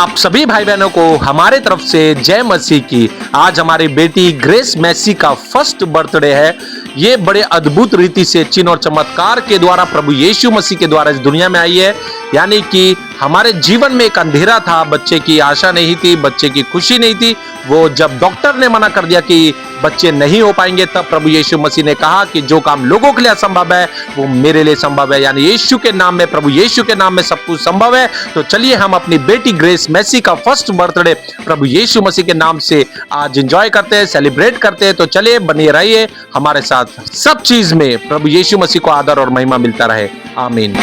आप सभी भाई बहनों को हमारे तरफ से जय मसीह की। आज हमारी बेटी ग्रेस मैसी का फर्स्ट बर्थडे है। ये बड़े अद्भुत रीति से चिन्ह और चमत्कार के द्वारा प्रभु यीशु मसीह के द्वारा इस दुनिया में आई है। यानी कि हमारे जीवन में एक अंधेरा था, बच्चे की आशा नहीं थी, बच्चे की खुशी नहीं थी। वो जब डॉक्टर ने मना कर दिया कि बच्चे नहीं हो पाएंगे, तब प्रभु यीशु मसीह ने कहा कि जो काम लोगों के लिए असंभव है वो मेरे लिए संभव है। यानी यीशु के नाम में, प्रभु यीशु के नाम में सब कुछ संभव है। तो चलिए हम अपनी बेटी ग्रेस मैसी का फर्स्ट बर्थडे प्रभु यीशु मसीह के नाम से आज एंजॉय करते हैं, सेलिब्रेट करते हैं। तो चलिए बने रहिए हमारे साथ। सब चीज में प्रभु यीशु मसीह को आदर और महिमा मिलता रहे। आमीन।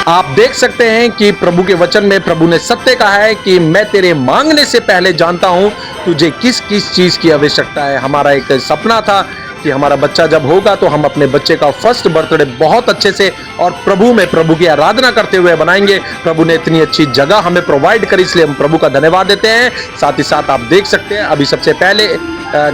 आप देख सकते हैं कि प्रभु के वचन में प्रभु ने सत्य कहा है कि मैं तेरे मांगने से पहले जानता हूं तुझे किस किस चीज की आवश्यकता है। हमारा एक सपना था कि हमारा बच्चा जब होगा तो हम अपने बच्चे का फर्स्ट बर्थडे बहुत अच्छे से और प्रभु की आराधना करते हुए बनाएंगे। प्रभु ने इतनी अच्छी जगह हमें प्रोवाइड करी, इसलिए हम प्रभु का धन्यवाद देते हैं। साथ ही साथ आप देख सकते हैं अभी सबसे पहले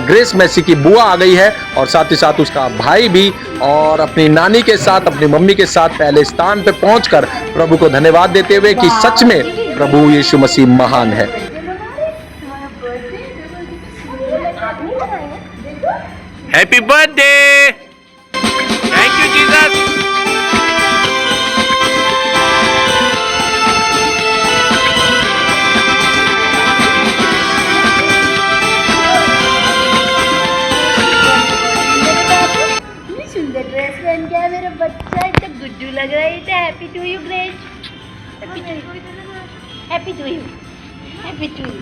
ग्रेस मैसी की बुआ आ गई है और साथ ही साथ उसका भाई भी, और अपनी नानी के साथ, अपनी मम्मी के साथ पहले स्थान पे पहुंचकर प्रभु को धन्यवाद देते हुए कि सच में प्रभु यीशु मसीह महान है। Happy birthday, thank you Jesus. सुंदर ड्रेस पहन के मेरा बच्चा इतना गुड्डू लग रहा है। इतना happy to you Grace, happy to you, happy to you, happy to you.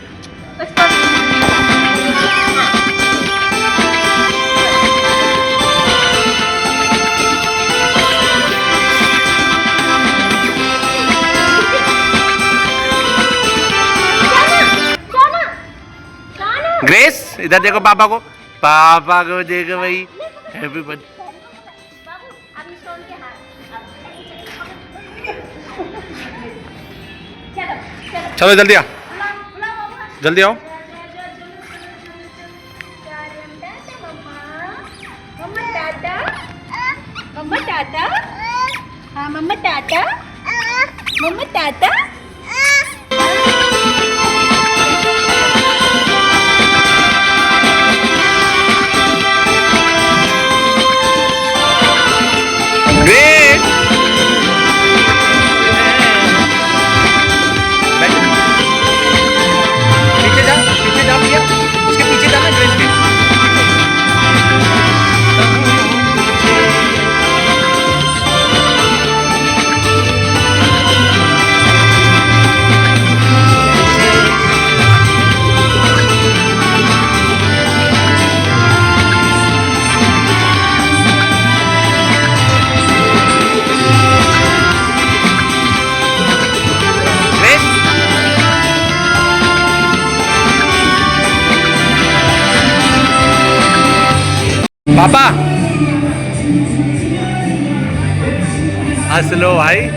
Grace इधर देखो, पापा को, पापा को देखो भाई। Happy birthday. चलो जल्दी आ, जल्दी आओ। मम्मा टाटा, हाँ मम्मा टाटा, मम्मा टाटा। ग्रेस पीछे जा भैया, उसके पीछे जाना ग्रेस के। पापा हंस लो भाई।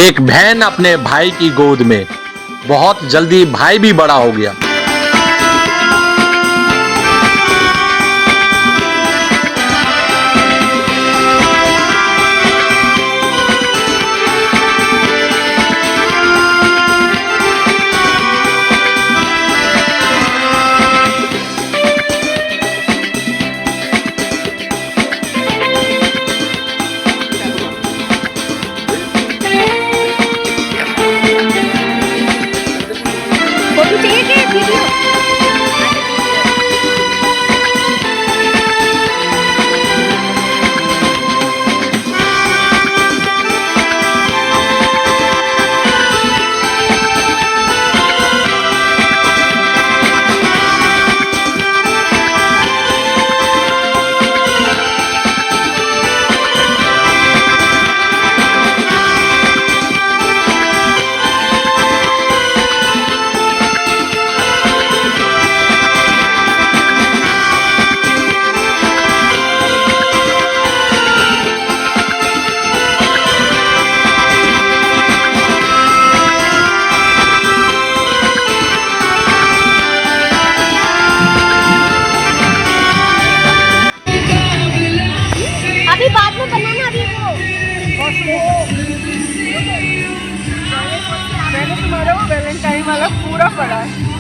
एक बहन अपने भाई की गोद में, बहुत जल्दी भाई भी बड़ा हो गया। फोटो चाहिए क्या?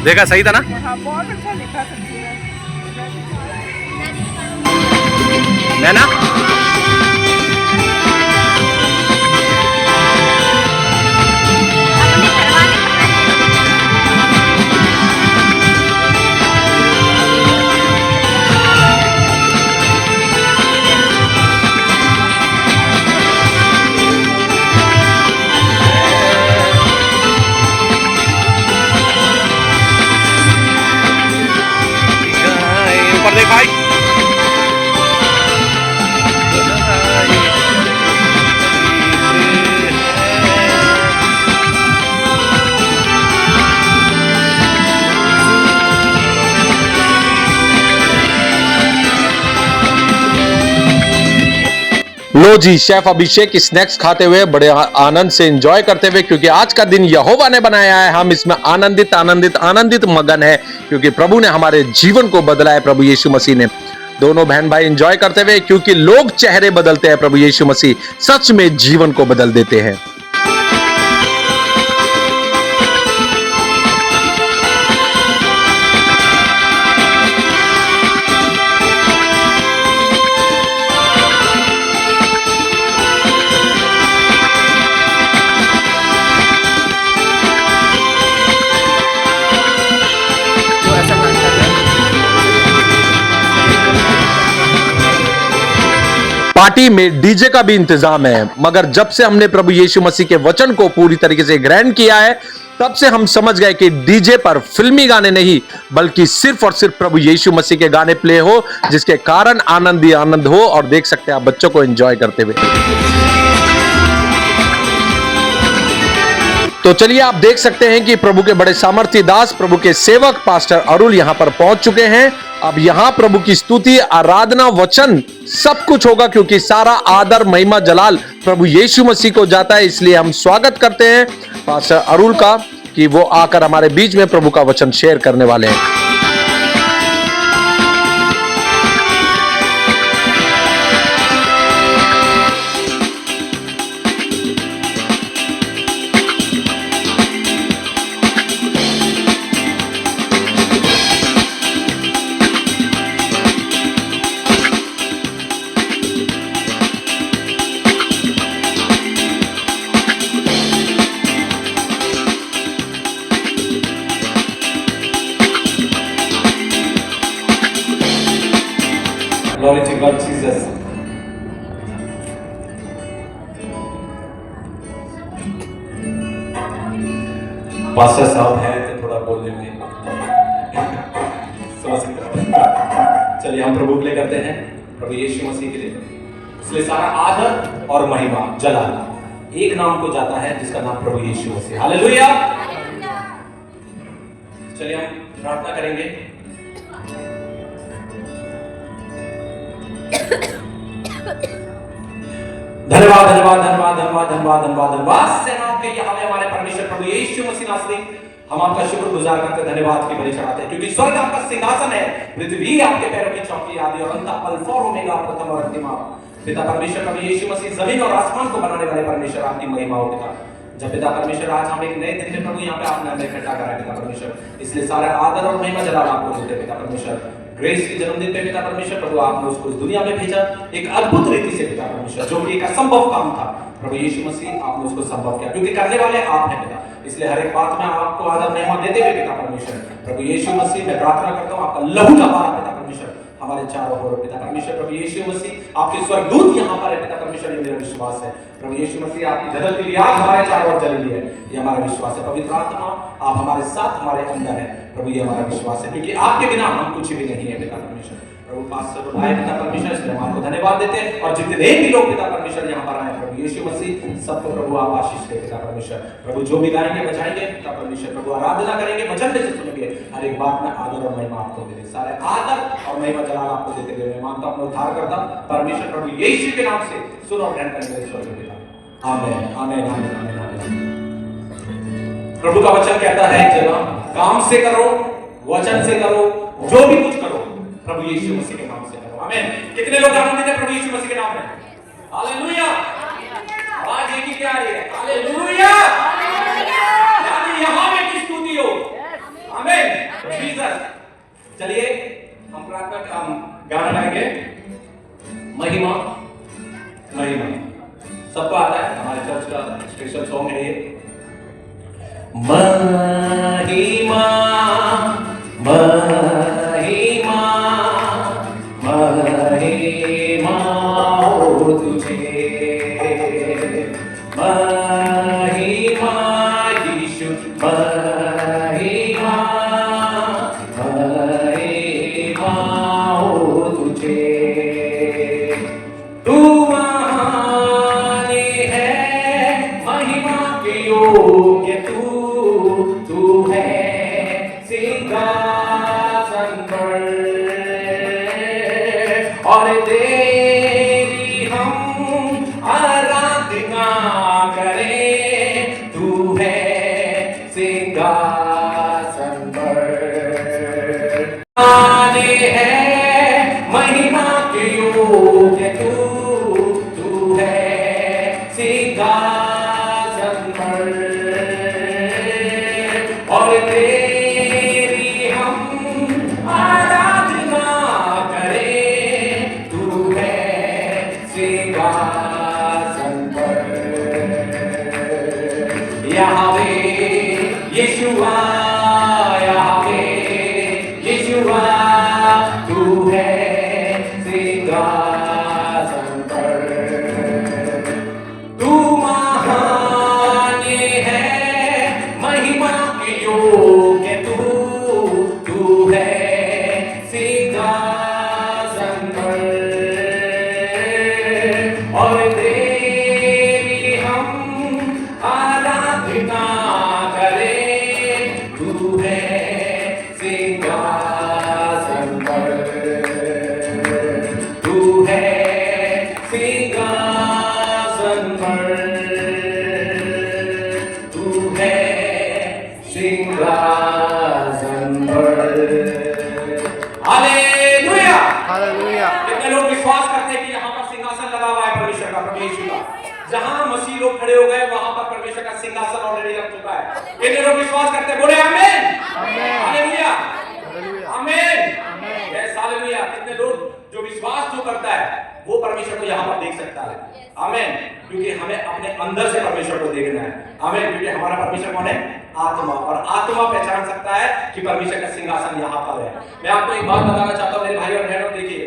देखा सही था ना? हाँ बहुत अच्छा लिखा सच्ची में। नैना ऊपर देख भाई। लो जी, शेफ अभिषेक स्नैक्स खाते हुए बड़े आनंद से एंजॉय करते हुए, क्योंकि आज का दिन यहोवा ने बनाया है। हम इसमें आनंदित आनंदित आनंदित मगन है, क्योंकि प्रभु ने हमारे जीवन को बदला है, प्रभु यीशु मसीह ने। दोनों बहन भाई एंजॉय करते हुए, क्योंकि लोग चेहरे बदलते हैं, प्रभु यीशु मसीह सच में जीवन को बदल देते हैं। पार्टी में डीजे का भी इंतजाम है, मगर जब से हमने प्रभु यीशु मसीह के वचन को पूरी तरीके से ग्रहण किया है, तब से हम समझ गए कि डीजे पर फिल्मी गाने नहीं, बल्कि सिर्फ और सिर्फ प्रभु यीशु मसीह के गाने प्ले हो, जिसके कारण आनंद ही आनंद हो। और देख सकते हैं आप बच्चों को एंजॉय करते हुए। तो चलिए आप देख सकते हैं कि प्रभु के बड़े सामर्थ्य दास, प्रभु के सेवक पास्टर अरुल यहां पर पहुंच चुके हैं। अब यहां प्रभु की स्तुति, आराधना, वचन सब कुछ होगा, क्योंकि सारा आदर, महिमा, जलाल प्रभु यीशु मसीह को जाता है। इसलिए हम स्वागत करते हैं पास्टर अरुल का कि वो आकर हमारे बीच में प्रभु का वचन शेयर करने वाले हैं। Glory to God, Jesus. Pastor साहब हैं तो थोड़ा बोल देंगे, समझ सकते हैं। चलिए हम प्रभु के लिए करते हैं, प्रभु यीशु मसीह के लिए। इसलिए सारा आदर और महिमा, जलाल एक नाम को जाता है, जिसका नाम प्रभु यीशु मसीह। हालेलुया। चलिए हम प्रार्थना करेंगे। धन्यवाद धन्यवाद धन्यवाद धन्यवाद धन्यवाद धन्यवाद धन्यवाद सेनाओं के यहोवा हमारे परमेश्वर प्रभु यीशु मसीह नासरी, हम आपका शुक्रगुजार करते, धन्यवाद की बलि चढ़ाते हैं, क्योंकि स्वर्ग आपका सिंहासन है, पृथ्वी आपके पैरों की चौकी, आदि और अंत, अल्फा और ओमेगा, प्रथम और अंतिम आप। पिता परमेश्वर प्रभु यीशु मसीह, जमीन और आसमान को बनाने वाले परमेश्वर, आपकी महिमा हो पिता। जब पिता परमेश्वर आज हम एक नए दिन में प्रभु यहाँ पे आपने हमें इकट्ठा करा पिता परमेश्वर, इसलिए सारा आदर और महिमा जलाल आपको देते पिता परमेश्वर। ग्रेस की जन्मदिन पे पिता परमेश्वर प्रभु आपने उसको इस दुनिया में भेजा एक अद्भुत रीति से पिता परमेश्वर, जो एक असंभव काम था प्रभु यीशु मसीह आपने उसको संभव किया, क्योंकि करने वाले आप हैं पिता। इसलिए हर एक बात में आपको आदर महिमा देते हुए पिता परमेश्वर प्रभु यीशु मसीह मैं प्रार्थना करता हूँ, आपका लहू का बार पिता परमेश्वर हमारे चारों ओर पिता परमेश्वर प्रभु यीशु मसीह, आपके स्वर्गदूत यहाँ पर है पिता परमेश्वर, ये मेरा विश्वास है प्रभु यीशु मसीह, आपकी जलती हुई आग हमारे चारों ओर जली है, ये हमारा विश्वास है। पवित्र आत्मा आप हमारे साथ, हमारे अंदर है प्रभु, ये हमारा विश्वास है, क्योंकि आपके बिना हम कुछ भी नहीं है पिता परमेश्वर। प्रभु पास से बुलाए पिता परमेश्वर, इसलिए हम आपको धन्यवाद देते हैं। और जितने भी लोग पिता परमेश्वर यहाँ पर आए प्रभु यीशु मसीह, सबको प्रभु आप आशीष दे पिता परमेश्वर। प्रभु जो भी गाएंगे बजाएंगे पिता परमेश्वर, प्रभु आराधना करेंगे, वचन में से सुनेंगे, हर एक बात में आदर और महिमा आपको देते, सारे आदर और महिमा जलाल आपको देते हुए मैं मानता हूँ, उद्धार करता परमेश्वर प्रभु यीशु के नाम से सुन और ग्रहण करेंगे स्वर्ग पिता। आमीन आमीन आमीन आमीन आमीन। प्रभु का वचन कहता है जब काम से करो, वचन से करो, जो भी कुछ करो प्रभु यीशु मसीह के नाम से करो। आमीन। कितने लोग आनंदित हैं प्रभु यीशु मसीह के नाम में? हालेलुया। आवाज एक ही क्या आ रही है? हालेलुया। यानी यहां में की स्तुति हो। आमीन जीसस। चलिए हम प्रार्थना हम गाना गाएंगे, महिमा महिमा। सबको आता है, हमारे चर्च का स्पेशल सॉन्ग है ये। महिमा महिमा महिमा हो तुझे, महिमा यीशु महिमा महिमा हो तुझे। तू महान है, महिमा के योग्य तू है सिंहासन पर, और तेरी हम आराधना करें। तू है सिंहासन पर, आने है महिमा के योग्य तू है सिंहासन पर, और तेरी हम आराधना करें। तू है सिंहासन पर, यहोवे यीशुआ यहोवे यीशुआ तू है सिंहासन पर। तू महान है, महिमा के योग्य तू है सिंहासन पर, और तेरी हम आराधना करें। तू है सिंहासन पर, तू है सिंहासन पर, तू है सिंहासन पर। Hallelujah hallelujah. कितने लोग विश्वास करते हैं कि यहाँ पर सिंहासन लगा हुआ है परमेश्वर का, प्रभु यीशु का। जहां मसीह लोग खड़े हो गए वहां पर परमेश्वर का सिंहासन ऑलरेडी लग चुका है। कितने लोग विश्वास करते हैं? बोले आमीन हालेलुया आमीन यस हालेलुया। कितने लोग जो विश्वास जो करता है वो परमेश्वर को यहाँ पर देख सकता है। आमीन, क्योंकि हमें अपने अंदर से परमेश्वर को देखना है। आमीन, क्योंकि हमारा परमेश्वर कौन है? आत्मा, और आत्मा पहचान सकता है कि परमेश्वर का सिंहासन यहाँ पर है। मैं आपको एक बात बताना चाहता हूँ मेरे भाई और बहनों, देखिए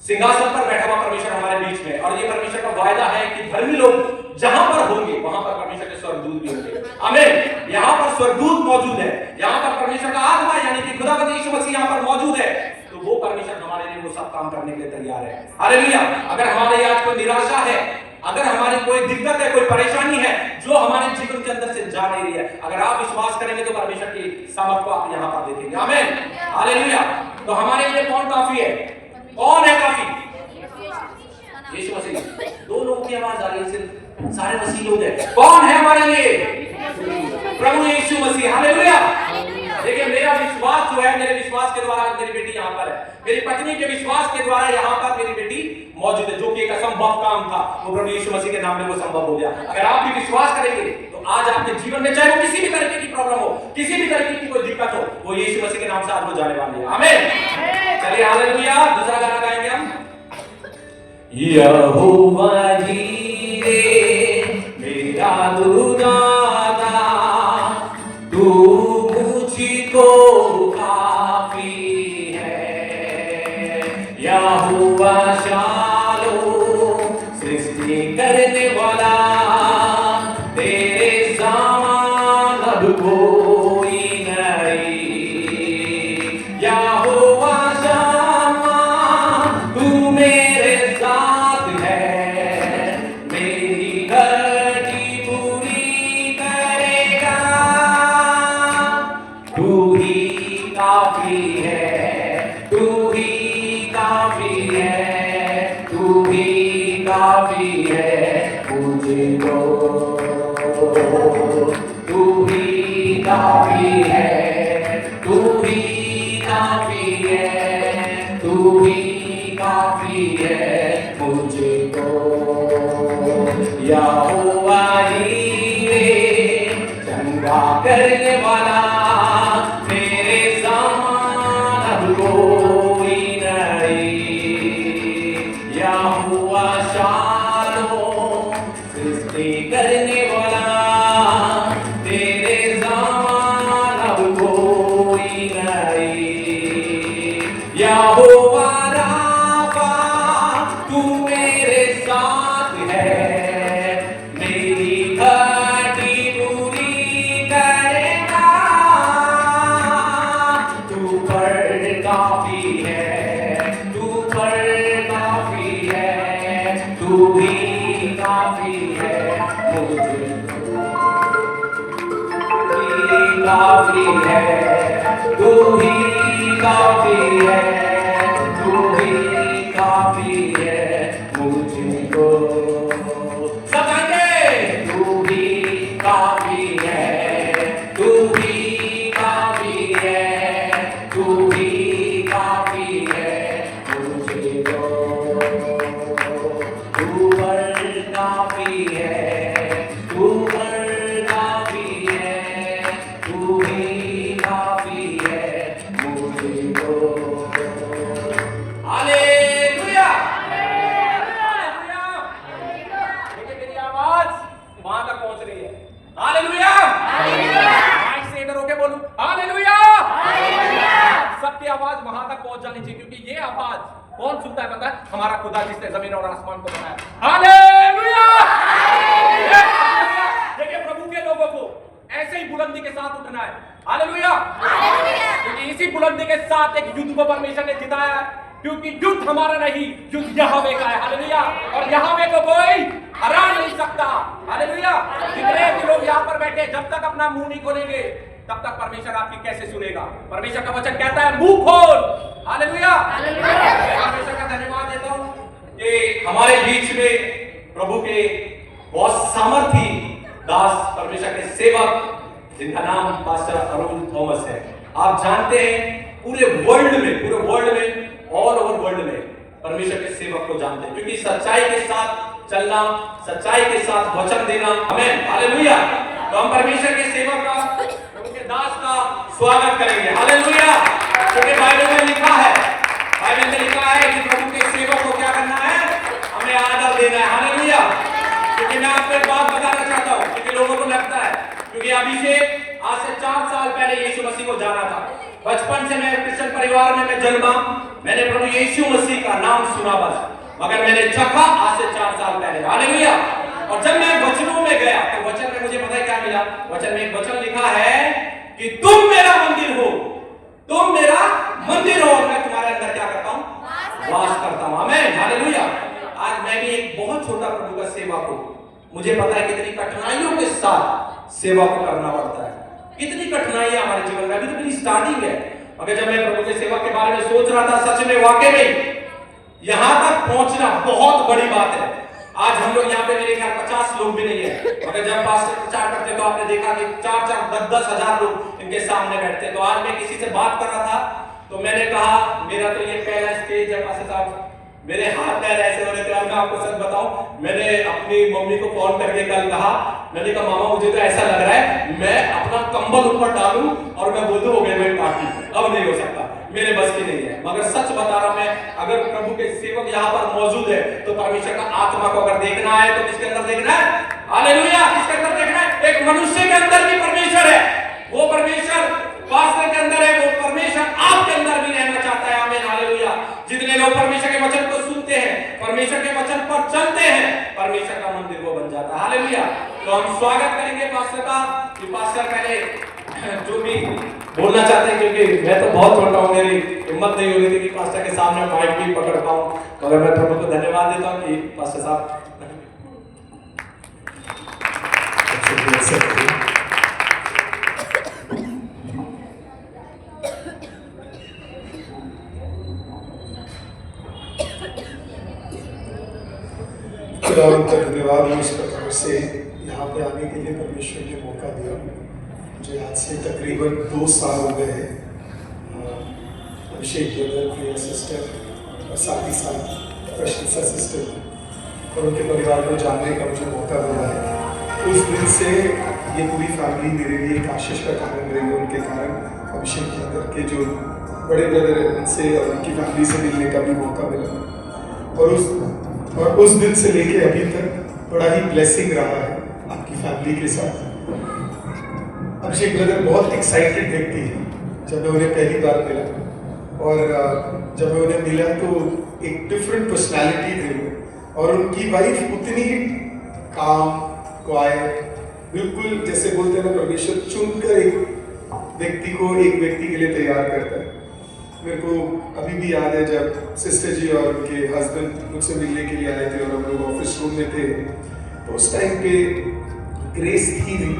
सिंहासन पर बैठा हुआ परमेश्वर हमारे बीच में, और ये परमेश्वर का वायदा है कि धर्मी लोग जहां पर होंगे वहां पर परमेश्वर के स्वर्गदूत भी होंगे। आमीन, यहाँ पर स्वर्गदूत मौजूद है, यहाँ पर परमेश्वर का आत्मा यानी कि खुदावंद यीशु मसीह यहाँ पर मौजूद है। तो वो परमेश्वर हमारे लिए वो सब काम करने के लिए तैयार है। हालेलुया। अगर हमारे आज कोई निराशा है, अगर हमारी कोई दिक्कत है, कोई परेशानी है जो हमारे जीवन के अंदर से जा नहीं रही है, अगर आप विश्वास करेंगे तो परमेश्वर की सामर्थ को आप यहाँ पर देखेंगे। आमीन हालेलुया। तो हमारे लिए कौन काफी है? कौन है काफी? यीशु मसीह। दो लोगों की आवाज आ रही है, सिर्फ सारे मसीह लोग हैं। कौन है हमारे लिए? प्रभु यीशु मसीह। हालेलुया। देखिए मेरा विश्वास जो है, मेरे विश्वास के द्वारा मेरी बेटी यहाँ पर है, मेरी पत्नी के विश्वास के द्वारा यहाँ पर मेरी बेटी मौजूद है। जो कि एक असंभव काम था वो प्रभु यीशु मसीह के नाम में वो संभव हो गया। अगर आप भी विश्वास करेंगे तो आज आपके जीवन में चाहे वो किसी भी तरीके की प्रॉब्लम हो, किसी भी तरीके की कोई दिक्कत हो, वो यीशु मसीह के नाम से आज वो जाने वाली है। आमीन। चलिए हालेलुया। दूसरा गाना गाएंगे हम। यहोवा जीरे मेरा खुदा, तू मुझको काफी है। यहोवा शालोम सृष्टि करने वाला, तेरे समान अब कोई नहीं। यहोवा शम्मा तू मेरे साथ है, मेरी घटी पूरी करेगा। तू ही काफी है, तू ही काफी है, तू ही काफी है मुझको। तू ही काफी है, तू ही काफी है, तू ही काफी है मुझको। यहोवा हीरे चंगा करने वाला, काफी है, तू ही काफी है, तू ही काफी है मुझको। सब गाएंगे, तू ही काफी है, तू ही काफी है, तू ही काफी है मुझको। तू हर काफी है, तू हर काफी है, तू ही काफी है मुझको। Hallelujah, hallelujah. देखिए मेरी आवाज वहां तक पहुंच रही है। हालेलुया, माइक से इधर होके बोलूं हालेलुया। सबकी आवाज वहां तक पहुंच जानी चाहिए, क्योंकि ये आवाज कौन सुनता है पता है? हमारा खुदा जिसने जमीन और आसमान को बनाया। हालेलुया। देखिए प्रभु के लोगों को ऐसे ही बुलंदी के साथ उठना है। हालेलुया, क्योंकि इसी बुलंदी के साथ एक युद्ध को परमेश्वर ने जिताया है, क्योंकि युद्ध हमारा नहीं, युद्ध यहोवा का है। हालेलुया, और यहोवा को कोई हरा नहीं सकता। हालेलुया, जितने भी लोग यहाँ पर बैठे जब तक अपना मुंह नहीं खोलेंगे तब तक परमेश्वर आपकी कैसे सुनेगा? परमेश्वर का वचन कहता है मुंह खोल। हालेलुया, परमेश्वर का धन्यवाद देता हूँ कि हमारे बीच में प्रभु के बहुत सामर्थी दास परमेश्वर के सेवक जिनका नाम पास्टर अरुण थॉमस है। आप जानते हैं पूरे वर्ल्ड में ऑल ओवर वर्ल्ड में परमेश्वर के सेवक को जानते हैं, क्योंकि सच्चाई के साथ चलना, सच्चाई के साथ वचन देना। आमीन, हालेलुया। तो हम परमेश्वर के सेवक का, उनके दास का स्वागत करेंगे। हालेलुया, क्योंकि बाइबल में लिखा है कि प्रभु के सेवक को क्या करना है? हमें आदर देना है। हालेलुया, क्योंकि मैं आपको एक बात बताना चाहता हूँ, क्योंकि लोगों को लगता है, क्योंकि अभिषेक आज से 4 साल पहले यीशु मसीह को जाना था। बचपन से मैं क्रिश्चियन परिवार में मैं जन्मा, मैंने प्रभु यीशु मसीह का नाम सुना बस, मगर मैंने चखा आज से 4 साल पहले। हालेलुया, और जब मैं वचनों में गया तो वचन में मुझे पता है क्या मिला? वचन में एक वचन लिखा है कि तुम मेरा मंदिर हो, तुम मेरा मंदिर हो और मैं तुम्हारे अंदर क्या करता हूँ? वास करता हूँ। आमीन, हालेलुया। आज मैं भी एक बहुत छोटा प्रभु का सेवक हूँ। मुझे पता है कितनी कठिनाइयों के साथ सेवा को करना पड़ता है, कितनी कठिनाइयां हमारे जीवन में। अभी तो मेरी स्टार्टिंग है, मगर जब मैं प्रभु के सेवा के बारे में सोच रहा था, सच में वाकई में यहां तक पहुंचना बहुत बड़ी बात है। आज हम लोग यहाँ पे मेरे ख्याल 50 लोग भी नहीं है, मगर जब पास्टर प्रचार करते तो आपने देखा कि 4-4, 10-10 हजार लोग इनके सामने बैठते। तो आज मैं किसी से बात कर रहा था तो मैंने कहा मेरा तो ये पहला स्टेज है पास्टर साहब, मेरे हाथ पैर ऐसे हो रहे थे। और मैं आपको सच बताऊं, मैंने अपनी मम्मी को फोन करके कल कहा, मैंने कहा मामा मुझे तो ऐसा लग रहा है मैं अपना कंबल ऊपर डालूं और मैं बोल दूं हो गई मेरी पार्टी, अब नहीं हो सकता, मेरे बस की नहीं है। मगर सच बता रहा मैं, अगर प्रभु के सेवक यहाँ पर मौजूद है तो परमेश्वर का आत्मा को अगर देखना है तो किसके अंदर देखना है? हालेलुया, किसके अंदर देखना है? एक मनुष्य के अंदर भी परमेश्वर है। वो परमेश्वर पास्टर के अंदर है, वो परमेश्वर आपके अंदर भी रहना चाहता है। आमीन, हालेलुया। जितने लोग परमेश्वर के वचन को सुनते हैं, परमेश्वर के वचन पर चलते हैं, परमेश्वर का मंदिर वो बन जाता है। हालेलुया। तो हम स्वागत करेंगे पास्टर का, कि पास्टर पहले जो भी बोलना चाहते हैं, क्योंकि मैं तो बहुत छोटा हूँ, मेरी हिम्मत नहीं हो रही थी कि पास्टर के सामने माइक भी पकड़ पाऊं, मगर मैं प्रभु को धन्यवाद देता हूँ कि पास्टर साहब खुदावंत का धन्यवाद इस प्रकार से यहाँ पे आने के लिए परमेश्वर ने मौका दिया। मुझे आज से तकरीबन 2 साल हो गए हैं अभिषेक ब्रदर, प्रिया सिस्टर और साथ ही साथ प्रशंसा सिस्टर और उनके परिवार को जानने का मुझे मौका मिला है। उस दिन से ये पूरी फैमिली मेरे लिए एक आशीष का कारण रही है। उनके कारण अभिषेक ब्रदर के जो बड़े ब्रदर हैं उनसे और उनकी फैमिली से मिलने का भी मौका मिला, और उस दिन से लेके अभी तक बड़ा ही ब्लेसिंग रहा है आपकी फैमिली के साथ। अभिषेक ब्रदर बहुत एक्साइटेड व्यक्ति है। जब मैं उन्हें पहली बार मिला और जब मैं उन्हें मिला तो एक डिफरेंट पर्सनालिटी थी, और उनकी वाइफ उतनी ही काम, क्वाइट, बिल्कुल जैसे बोलते हैं ना, परमेश्वर चुनकर एक व्यक्ति के लिए तैयार करता है। मेरे को अभी भी याद है जब सिस्टर जी और उनके हस्बैंड मुझसे मिलने के लिए आए थे और हम लोग ऑफिस रूम में थे, तो उस टाइम पे ग्रेस थी नहीं।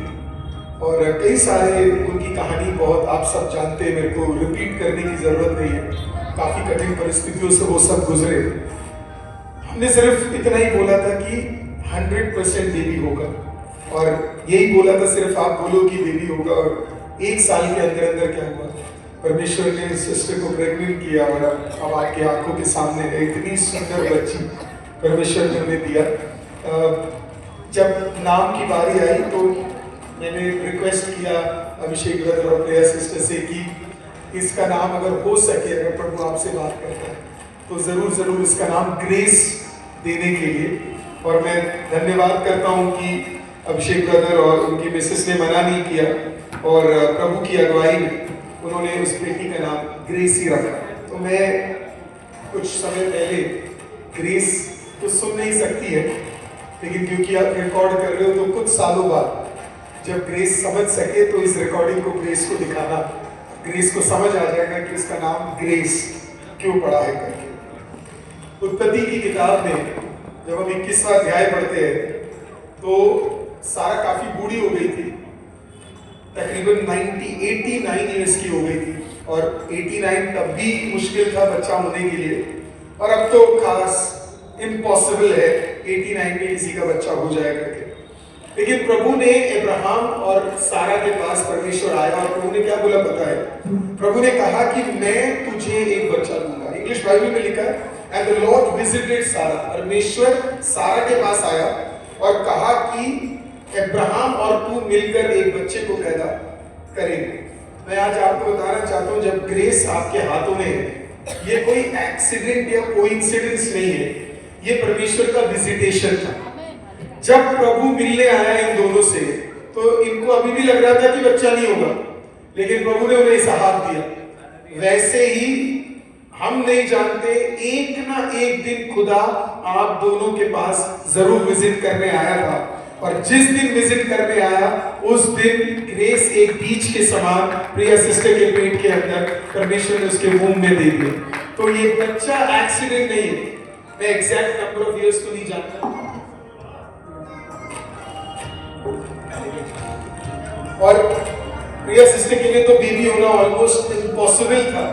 और कई सारे उनकी कहानी बहुत आप सब जानते हैं, मेरे को रिपीट करने की ज़रूरत नहीं है। काफ़ी कठिन परिस्थितियों से वो सब गुजरे। हमने सिर्फ इतना ही बोला था कि 100% बेबी होगा, और यही बोला था सिर्फ आप बोलो कि बेबी होगा, और 1 साल के अंदर अंदर क्या हुआ, परमेश्वर ने सिस्टर को प्रेग्नेंट किया, और अब आपकी आंखों के सामने है इतनी सुंदर बच्ची परमेश्वर ने हमें दिया। जब नाम की बारी आई तो मैंने रिक्वेस्ट किया अभिषेक ब्रदर और प्रिया सिस्टर से कि इसका नाम अगर हो सके, अगर प्रभु आपसे बात करता है तो ज़रूर इसका नाम ग्रेस देने के लिए। और मैं धन्यवाद करता हूँ कि अभिषेक ब्रदर और उनकी मिसेस ने मना नहीं किया, और प्रभु की अगुवाई में उन्होंने उस बेटी का नाम ग्रेस ही रखा। तो मैं कुछ समय पहले, ग्रेस तो सुन नहीं सकती है, लेकिन क्योंकि आप रिकॉर्ड कर रहे हो तो कुछ सालों बाद जब ग्रेस समझ सके तो इस रिकॉर्डिंग को ग्रेस को दिखाना, ग्रेस को समझ आ जाएगा कि इसका नाम ग्रेस क्यों पड़ा है करके। उत्पत्ति की किताब में जब हम 21वां अध्याय पढ़ते हैं तो सारा काफी बूढ़ी हो गई थी, तकरीबन 89 ईयर्स की हो गई थी, और 89 तब भी मुश्किल था बच्चा होने के लिए, और अब तो खास इम्पॉसिबल है 89 में किसी का बच्चा हो जाए करके। लेकिन प्रभु ने अब्राहम और सारा के पास परमेश्वर आया, और प्रभु ने क्या बोला पता है? प्रभु ने कहा कि मैं तुझे एक बच्चा दूंगा। इंग्लिश बाइबल में लिखा है एंड द लॉर्ड विजिटेड सारा। परमेश्वर सारा के पास आया और कहा कि अब्राहम और तू मिलकर एक बच्चे को पैदा करेंगे। मैं आज आपको बताना चाहता हूँ, जब ग्रेस आपके हाथों में है, ये कोई एक्सीडेंट या कोइंसिडेंस नहीं है, ये परमेश्वर का विजिटेशन था। जब प्रभु मिलने आया इन दोनों से तो इनको अभी भी लग रहा था कि बच्चा नहीं होगा, लेकिन प्रभु ने उन्हें इसहाक दिया। वैसे ही हम नहीं जानते, एक ना एक दिन खुदा आप दोनों के पास जरूर विजिट करने आया था, और जिस दिन विजिट करने आया उस दिन ग्रेस एक बीज के समान प्रिया सिस्टर के पेट के अंदर परमेश्वर ने उसके मुंह में दे दिया। तो ये बच्चा एक्सीडेंट नहीं है। मैं एग्जैक्ट नंबर ऑफ इयर्स तो नहीं जानता, और प्रिया सिस्टर के लिए तो बेबी होना ऑलमोस्ट इम्पॉसिबल था,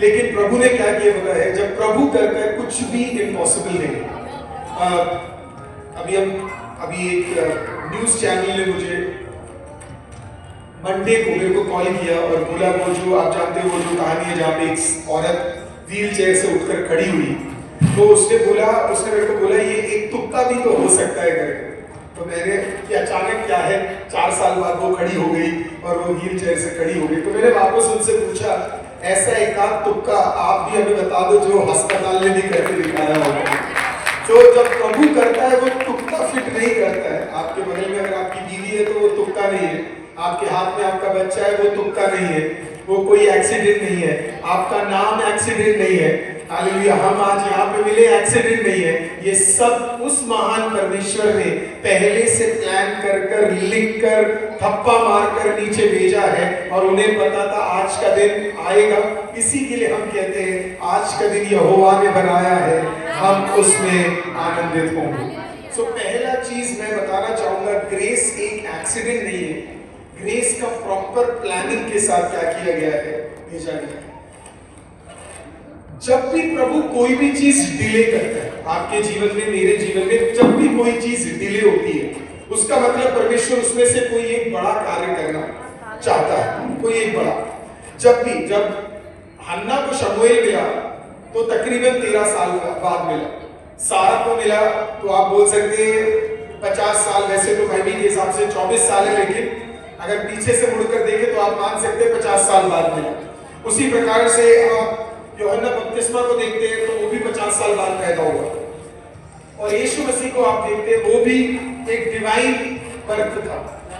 लेकिन प्रभु ने क्या किया पता है? जब प्रभु करता है कुछ भी इम्पॉसिबल नहीं। अभी एक न्यूज चैनल ने मुझे मंडे को मेरे को कॉल किया और बोला, वो जो आप जानते हो वो जो कहानी है जहाँ पे एक औरत व्हील चेयर से उठकर खड़ी हुई, तो उसने मेरे को बोला ये एक तुक्का भी तो हो सकता है करके। तो मैंने कि अचानक क्या है, 4 साल बाद वो खड़ी हो गई और वो व्हील चेयर से खड़ी हो गई। तो मैंने वापस उनसे पूछा, ऐसा एक आध तुक्का आप भी हमें बता दो जो अस्पताल ने भी करके दिखाया होगा। तो जब प्रभु करता है वो तुक्का फिट नहीं करता है। आपके बगल में अगर आपकी बीवी है तो वो तुक्का नहीं है, आपके हाथ में आपका बच्चा है वो तुक्का नहीं है, वो कोई एक्सीडेंट नहीं है, आपका नाम एक्सीडेंट नहीं है। हालेलुया, हम आज यहाँ पे मिले एक्सीडेंट नहीं है। ये सब उस महान परमेश्वर ने पहले से प्लान कर लिख कर थप्पा मार कर नीचे भेजा है, और उन्हें पता था आज का दिन आएगा। इसी के लिए हम कहते हैं आज का दिन यहोवा ने बनाया है, हम उसमें आनंदित होंगे। सो पहला चीज मैं बताना चाहूंगा, ग्रेस एक एक्सीडेंट नहीं है। ग्रेस का प्रॉपर प्लानिंग के साथ क्या किया गया है, भेजा गया है। जब भी प्रभु कोई भी चीज डिले करता है आपके जीवन में, मेरे जीवन में, जब भी कोई चीज डिले होती है, उसका मतलब परमेश्वर उसमें से कोई एक बड़ा कार्य करना चाहता है, कोई एक बड़ा। जब हन्ना को शमूएल मिला तो तकरीबन 13 साल बाद मिला। सारा को मिला तो आप बोल सकते हैं 50 साल, वैसे तो बाइबल के हिसाब से 24 साल है, लेकिन अगर पीछे से मुड़कर देखें तो आप मान सकते हैं 50 साल बाद मिला। उसी प्रकार से आप यूहन्ना बपतिस्मा को देखते हैं तो वो भी 50 साल बाद पैदा हुआ, और यीशु मसीह को आप देखते हैं वो भी एक डिवाइन बर्थ था।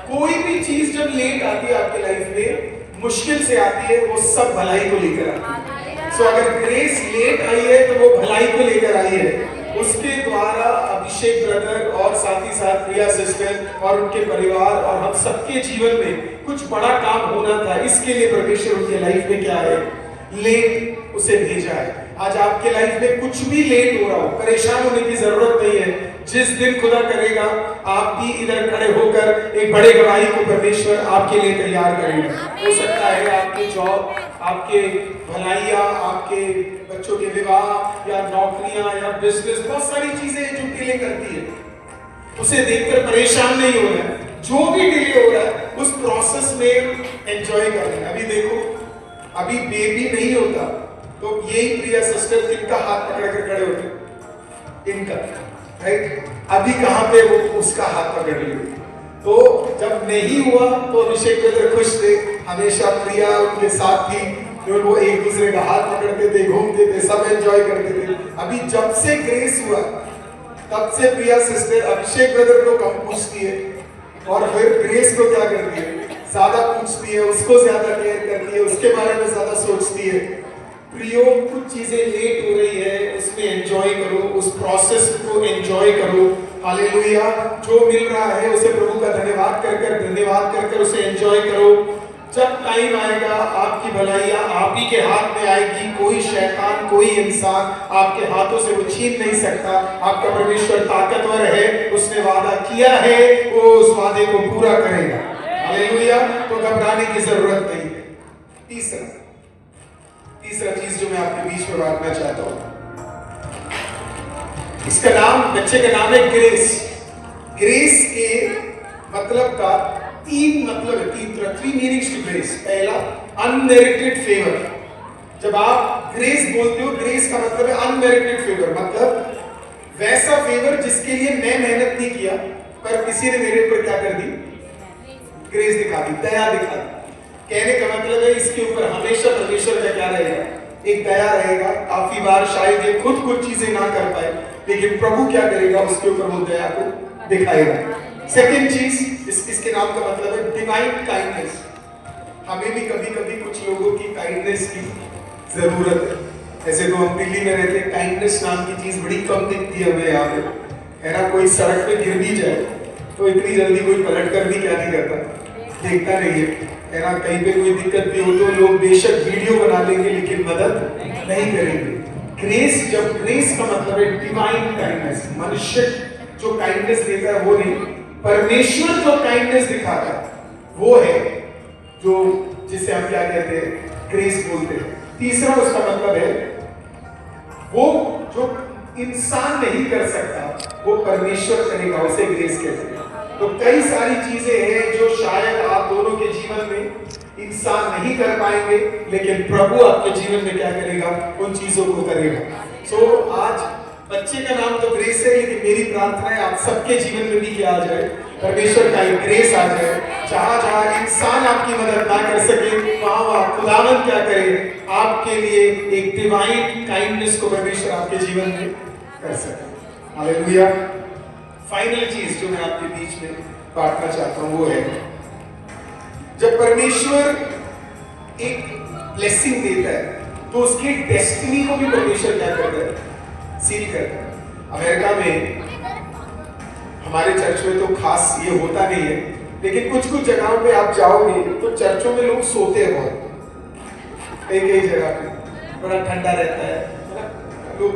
कोई भी चीज जब लेट आती है आपके लाइफ में, मुश्किल से आती है, वो सब भलाई को लेकर आती है। सो अगर ग्रेस लेट आई है तो वो भलाई को लेकर आई है। उसके द्वारा अभिषेक ब्रदर और साथ ही साथ प्रिया सिस्टर और उनके परिवार और हम सबके जीवन में कुछ बड़ा काम होना था। इसके लिए परमेश्वर उनके लाइफ में क्या है, लेट उसे भेजा है। आज आपके लाइफ में कुछ भी लेट हो रहा हो, परेशान होने की जरूरत नहीं है। जिस दिन खुदा करेगा, आप भी इधर खड़े होकर एक बड़े गवाही को परमेश्वर आपके लिए तैयार करेगा। हो सकता है आपकी जॉब, आपके भलाइयाँ, आपके बच्चों के विवाह या नौकरियां या बिजनेस, बहुत सारी चीजें जो डिले करती है, उसे देखकर परेशान नहीं हो रहा है। जो भी डिले हो रहा है उस प्रोसेस में एंजॉय करना है। अभी देखो, अभी बेबी नहीं होता तो यही प्रिया सिस्टर इनका हाथ पकड़ कर खड़े होते, इनका, राइट? अभी कहां पे वो उसका हाथ पकड़ ली। तो जब नहीं हुआ तो अभिषेक ब्रदर खुश थे, हमेशा प्रिया उनके साथ थी, वो एक दूसरे का हाथ पकड़ते थे, घूमते थे, सब एंजॉय करते थे। अभी जब से ग्रेस हुआ तब से प्रिया सिस्टर अभिषेक ब्रदर को कम पूछती है और फिर ग्रेस को क्या करती है, ज्यादा पूछती है, उसको ज्यादा केयर करती है, उसके बारे में ज्यादा सोचती है। प्रियो, कुछ चीजें लेट हो रही है, उसमें एंजॉय करो, उस प्रोसेस को एंजॉय करो। हालेलुया। जो मिल रहा है उसे प्रभु का धन्यवाद कर कर उसे एंजॉय करो। जब टाइम आएगा आपकी भलाइयां आप ही के हाथ में आएगी। कोई शैतान, कोई इंसान आपके हाथों से वो छीन नहीं सकता। आपका परमेश्वर ताकतवर है, उसने वादा किया है, वो उस वादे को पूरा करेगा। हालेलुया। तो घबराने की जरूरत नहीं है। तीसरा चीज जो मैं आपके बीच में बांटना चाहता हूं, इसका नाम, बच्चे का नाम है ग्रेस। ग्रेस के मतलब का तीन मतलब है, थ्री मीनिंग्स टू ग्रेस। पहला, अनमेरिटेड फेवर। जब आप ग्रेस बोलते हो, ग्रेस का मतलब है अनमेरिटेड फेवर, मतलब वैसा फेवर जिसके लिए मैं मेहनत नहीं किया पर किसी ने मेरे ऊपर क्या कर दी, ग्रेस दिखा दी, दया दिखा दी। कहने का मतलब है इसके ऊपर हमेशा परमेश्वर का क्या रहेगा, एक दया रहेगा। काफी बार शायद ये खुद कुछ चीजें ना कर पाए, लेकिन प्रभु क्या करेगा, उसके ऊपर वो दया को दिखाएगा। सेकेंड चीज, इसके नाम का मतलब है डिवाइन काइंडनेस। हमें भी कभी कभी कुछ लोगों की काइंडनेस की जरूरत है। ऐसे तो हम दिल्ली में रहते हैं, काइंडनेस नाम की चीज बड़ी कम दिखती है हमें यहाँ पे, है ना। कोई सड़क पे गिर भी जाए तो इतनी जल्दी कोई पलट कर भी क्या नहीं करता, देखता नहीं है ना। कहीं पे कोई दिक्कत भी हो तो लोग बेशक वीडियो बना लेंगे लेकिन मदद नहीं करेंगे। ग्रेस, जब ग्रेस का मतलब है डिवाइन काइंडनेस, मनुष्य जो काइंडनेस देता है वो नहीं, परमेश्वर जो काइंडनेस दिखाता है वो है जो, जिसे हम क्या कहते हैं, ग्रेस बोलते हैं। तीसरा उसका मतलब है वो जो इंसान नहीं कर सकता वो परमेश्वर करेगा, उसे ग्रेस कहते हैं। तो कई सारी चीजें हैं जो शायद आप दोनों के जीवन में इंसान नहीं कर पाएंगे, लेकिन प्रभु आपके जीवन में क्या करेगा, उन चीजों को करेगा। सो आज बच्चे का नाम तो ग्रेस है, लेकिन मेरी प्रार्थना है आप सबके जीवन में भी क्या आ जाए, परमेश्वर का एक ग्रेस आ जाए। जहां जहां इंसान आपकी मदद ना कर सके, वहां खुदावन क्या करे, आपके लिए एक डिवाइन काइंडनेस को परमेश्वर आपके जीवन में कर सके। हालेलुया। फाइनल चीज जो मैं आपके बीच में बांटना चाहता हूं वो है, जब परमेश्वर एक ब्लेसिंग देता है तो उसकी डेस्टिनी को भी परमेश्वर क्या करता है, सील करता है। अमेरिका में हमारे चर्च में तो खास ये होता नहीं है, लेकिन कुछ कुछ जगहों पे आप जाओगे तो चर्चों में लोग सोते हैं बहुत। कई जगह पे बड़ा ठंडा रहता है लोग।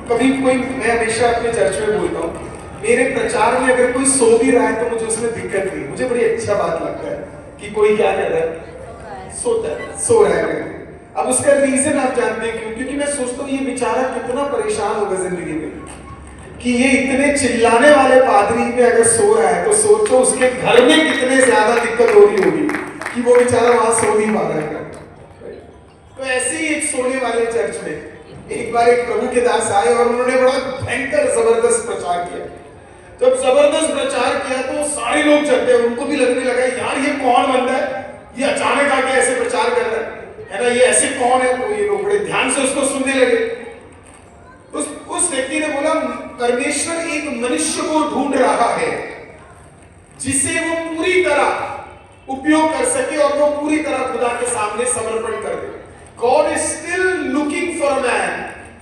कभी कोई, मैं हमेशा अपने चर्च में बोलता हूँ, मेरे प्रचार में अगर कोई सो भी रहा है तो मुझे उसमें दिक्कत नहीं, मुझे बड़ी अच्छा बात लगता है कि कोई क्या कर रहा है, सोता है, सो रहा है। अब उसका रीजन आप जानते हैं क्यों? क्योंकि मैं सोचता हूँ ये बेचारा कितना परेशान होगा जिंदगी में कि ये इतने चिल्लाने वाले पादरी में अगर सो रहा है, तो सोचो उसके घर में कितने ज्यादा दिक्कत हो रही होगी कि वो बेचारा वहां सो नहीं पा रहा है। तो ऐसे ही एक सोने वाले चर्च में एक बार एक प्रभु के दास आए और उन्होंने बड़ा भयंकर जबरदस्त प्रचार किया। जब जबरदस्त प्रचार किया तो सारे लोग चलते, उनको भी लगने लगा यार ये कौन बंदा है, ये अचानक आके ऐसे प्रचार कर रहा है ना, ये ऐसे कौन है। तो ये लोग बड़े ध्यान से उसको सुनने लगे। उस व्यक्ति ने बोला, परमेश्वर एक मनुष्य को ढूंढ रहा है जिसे वो पूरी तरह उपयोग कर सके और वो पूरी तरह खुदा के सामने समर्पण कर दे। God is still looking for a man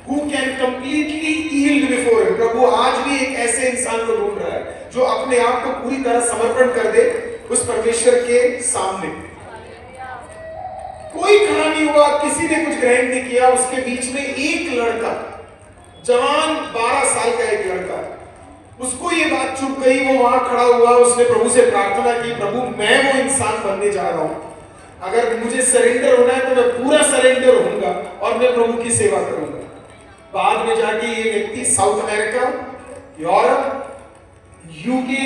who can completely yield before him. प्रभु आज भी एक ऐसे इंसान को ढूंढ रहा है जो अपने आप को पूरी तरह समर्पण कर दे उस परमेश्वर के सामने। कोई खड़ा नहीं हुआ, किसी ने कुछ ग्रहण नहीं किया। उसके बीच में एक लड़का, जवान 12 साल का एक लड़का, उसको ये बात चुप गई। वो वहां खड़ा हुआ, उसने प्रभु से प्रार्थना की, प्रभु मैं वो इंसान बनने जा रहा हूं, अगर मुझे सरेंडर होना है तो मैं पूरा सरेंडर होऊंगा और मैं प्रभु की सेवा करूंगा। बाद में जाके ये व्यक्ति south America, Europe, UK,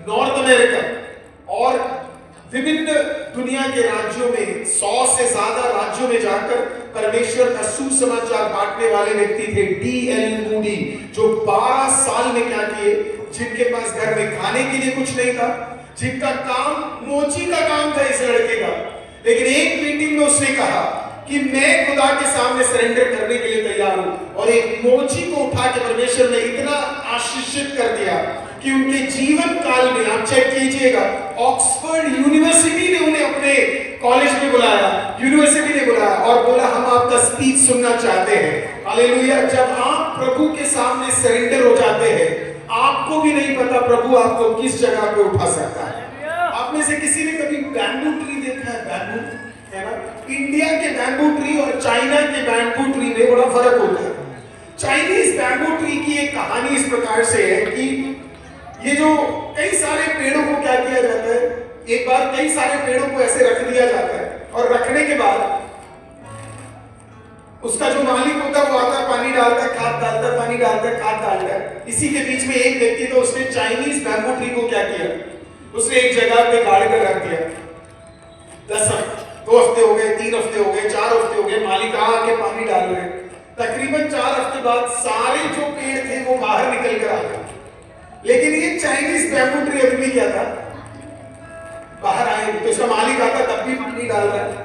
north America और विभिन्न दुनिया के राज्यों में 100 से ज्यादा राज्यों में जाकर परमेश्वर का सुसमाचार बांटने वाले व्यक्ति थे। D.L. मूडी, जो 12 साल में क्या किए, जिनके पास घर में खाने के लिए कुछ नहीं था, जिनका काम मोची का काम था इस लड़के का, लेकिन एक मीटिंग में उसने कहा कि मैं खुदा के सामने सरेंडर करने के लिए तैयार हूं, और एक मोची को उठा के परमेश्वर ने इतना आशीषित कर दिया कि उनके जीवन काल में, आप चेक कीजिएगा, ऑक्सफोर्ड यूनिवर्सिटी ने उन्हें अपने कॉलेज में बुलाया, यूनिवर्सिटी ने बुलाया और बोला हम आपका स्पीच सुनना चाहते हैं। हालेलुया। जब आप प्रभु के सामने सरेंडर हो जाते हैं, आपको भी नहीं पता प्रभु आपको किस जगह पे उठा सकता है। आप में से किसी ने कभी बैम्बू ट्री देखा है? बैम्बू है ना, इंडिया के बैम्बू ट्री और चाइना के बैम्बू ट्री में बड़ा फर्क होता है। चाइनीज बैम्बू ट्री की एक कहानी इस प्रकार से है कि ये जो कई सारे पेड़ों को क्या किया जाता है, एक बार कई सारे पेड़ों को ऐसे रख दिया जाता है और रखने के बाद उसका जो मालिक होता है वो आता है, पानी डालता है, खाद डालता है, पानी डालता है, खाद डालता है। इसी के बीच में एक व्यक्ति, तो उसने चाइनीज बैम्बू ट्री को क्या किया, उसने एक जगह पे गाड़ कर रख दिया। 2 हफ्ते हो गए, 3 हफ्ते हो गए, 4 हफ्ते हो गए, मालिक आके पानी डाल रहे। तकरीबन 4 हफ्ते बाद सारे जो पेड़ थे वो बाहर निकल कर आ गए, लेकिन ये चाइनीज बैम्बू ट्री अभी भी क्या था, बाहर आए। तो इसका मालिक आता तब भी पानी डाल रहा है।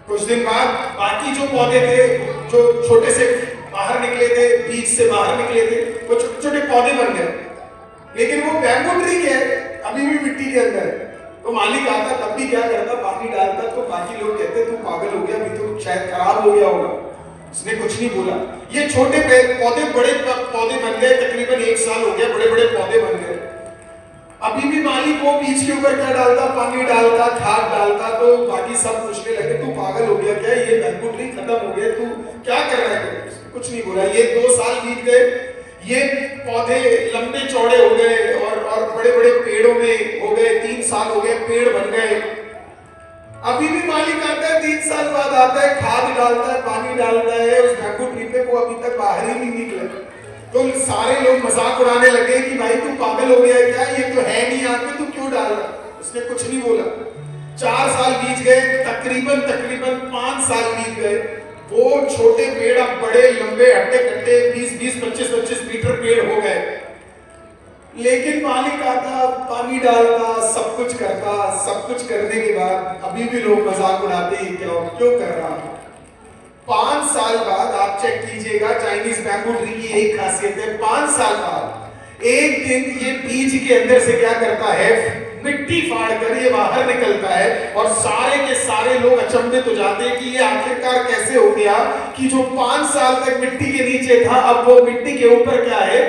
कुछ दिन बाद बाकी जो पौधे थे, जो छोटे से बाहर निकले थे, बीज से बाहर निकले थे, वो छोटे छोटे पौधे बन गए, लेकिन वो बैम्बू ट्री क्या है, अभी भी मिट्टी के अंदर है। तो मालिक आता तब भी क्या करता, पानी डालता। तो बाकी लोग कहते तू पागल हो गया, अभी तो शायद खराब हो गया होगा। उसने कुछ नहीं बोला। ये छोटे पौधे बड़े पौधे बन गए, तकरीबन 1 साल हो गया, बड़े बड़े पौधे बन गए। अभी भी मालिक वो बीज के ऊपर क्या डालता, पानी डालता, खाद डालता। तो बाकी सब पूछने लगे तू पागल हो गया क्या, ये बैम्बू ट्री खत्म हो गया, तू क्या कर रहा है? कुछ नहीं बोला। ये 2 साल बीत गए, ये पौधे लंबे चौड़े हो गए और बड़े बड़े पेड़ों में हो गए। 3 साल हो गए, पेड़ बन गए। अभी भी मालिक आता है, 3 साल बाद आता है, खाद डालता है, पानी डालता है उस बैम्बू ट्री पे, वो अभी तक बाहर ही नहीं निकला। तो सारे लोग मजाक उड़ाने लगे कि भाई तू पागल हो गया है क्या, ये तो है नहीं यहाँ पे, तू क्यों डाल रहा? उसने कुछ नहीं बोला। 4 साल बीत गए, तकरीबन 5 साल बीत गए। वो छोटे पेड़ अब बड़े लंबे हट्टे कट्टे 20-20, 25-25 मीटर पेड़ हो गए। लेकिन मालिक आता, पानी डालता, सब कुछ करता। सब कुछ करने के बाद अभी भी लोग मजाक उड़ाते हैं क्यों कर रहा है। 5 साल बाद आप चेक कीजिएगा, चाइनीज बैम्बू ट्री की एक खासियत है, 5 साल बाद एक दिन ये बीज के अंदर से क्या करता है, मिट्टी फाड़ कर ये बाहर निकलता है। और सारे के सारे लोग अचंभित हो जाते हैं कि ये आखिरकार कैसे हो गया कि जो 5 साल तक मिट्टी के नीचे था, अब वो मिट्टी के ऊपर क्या है,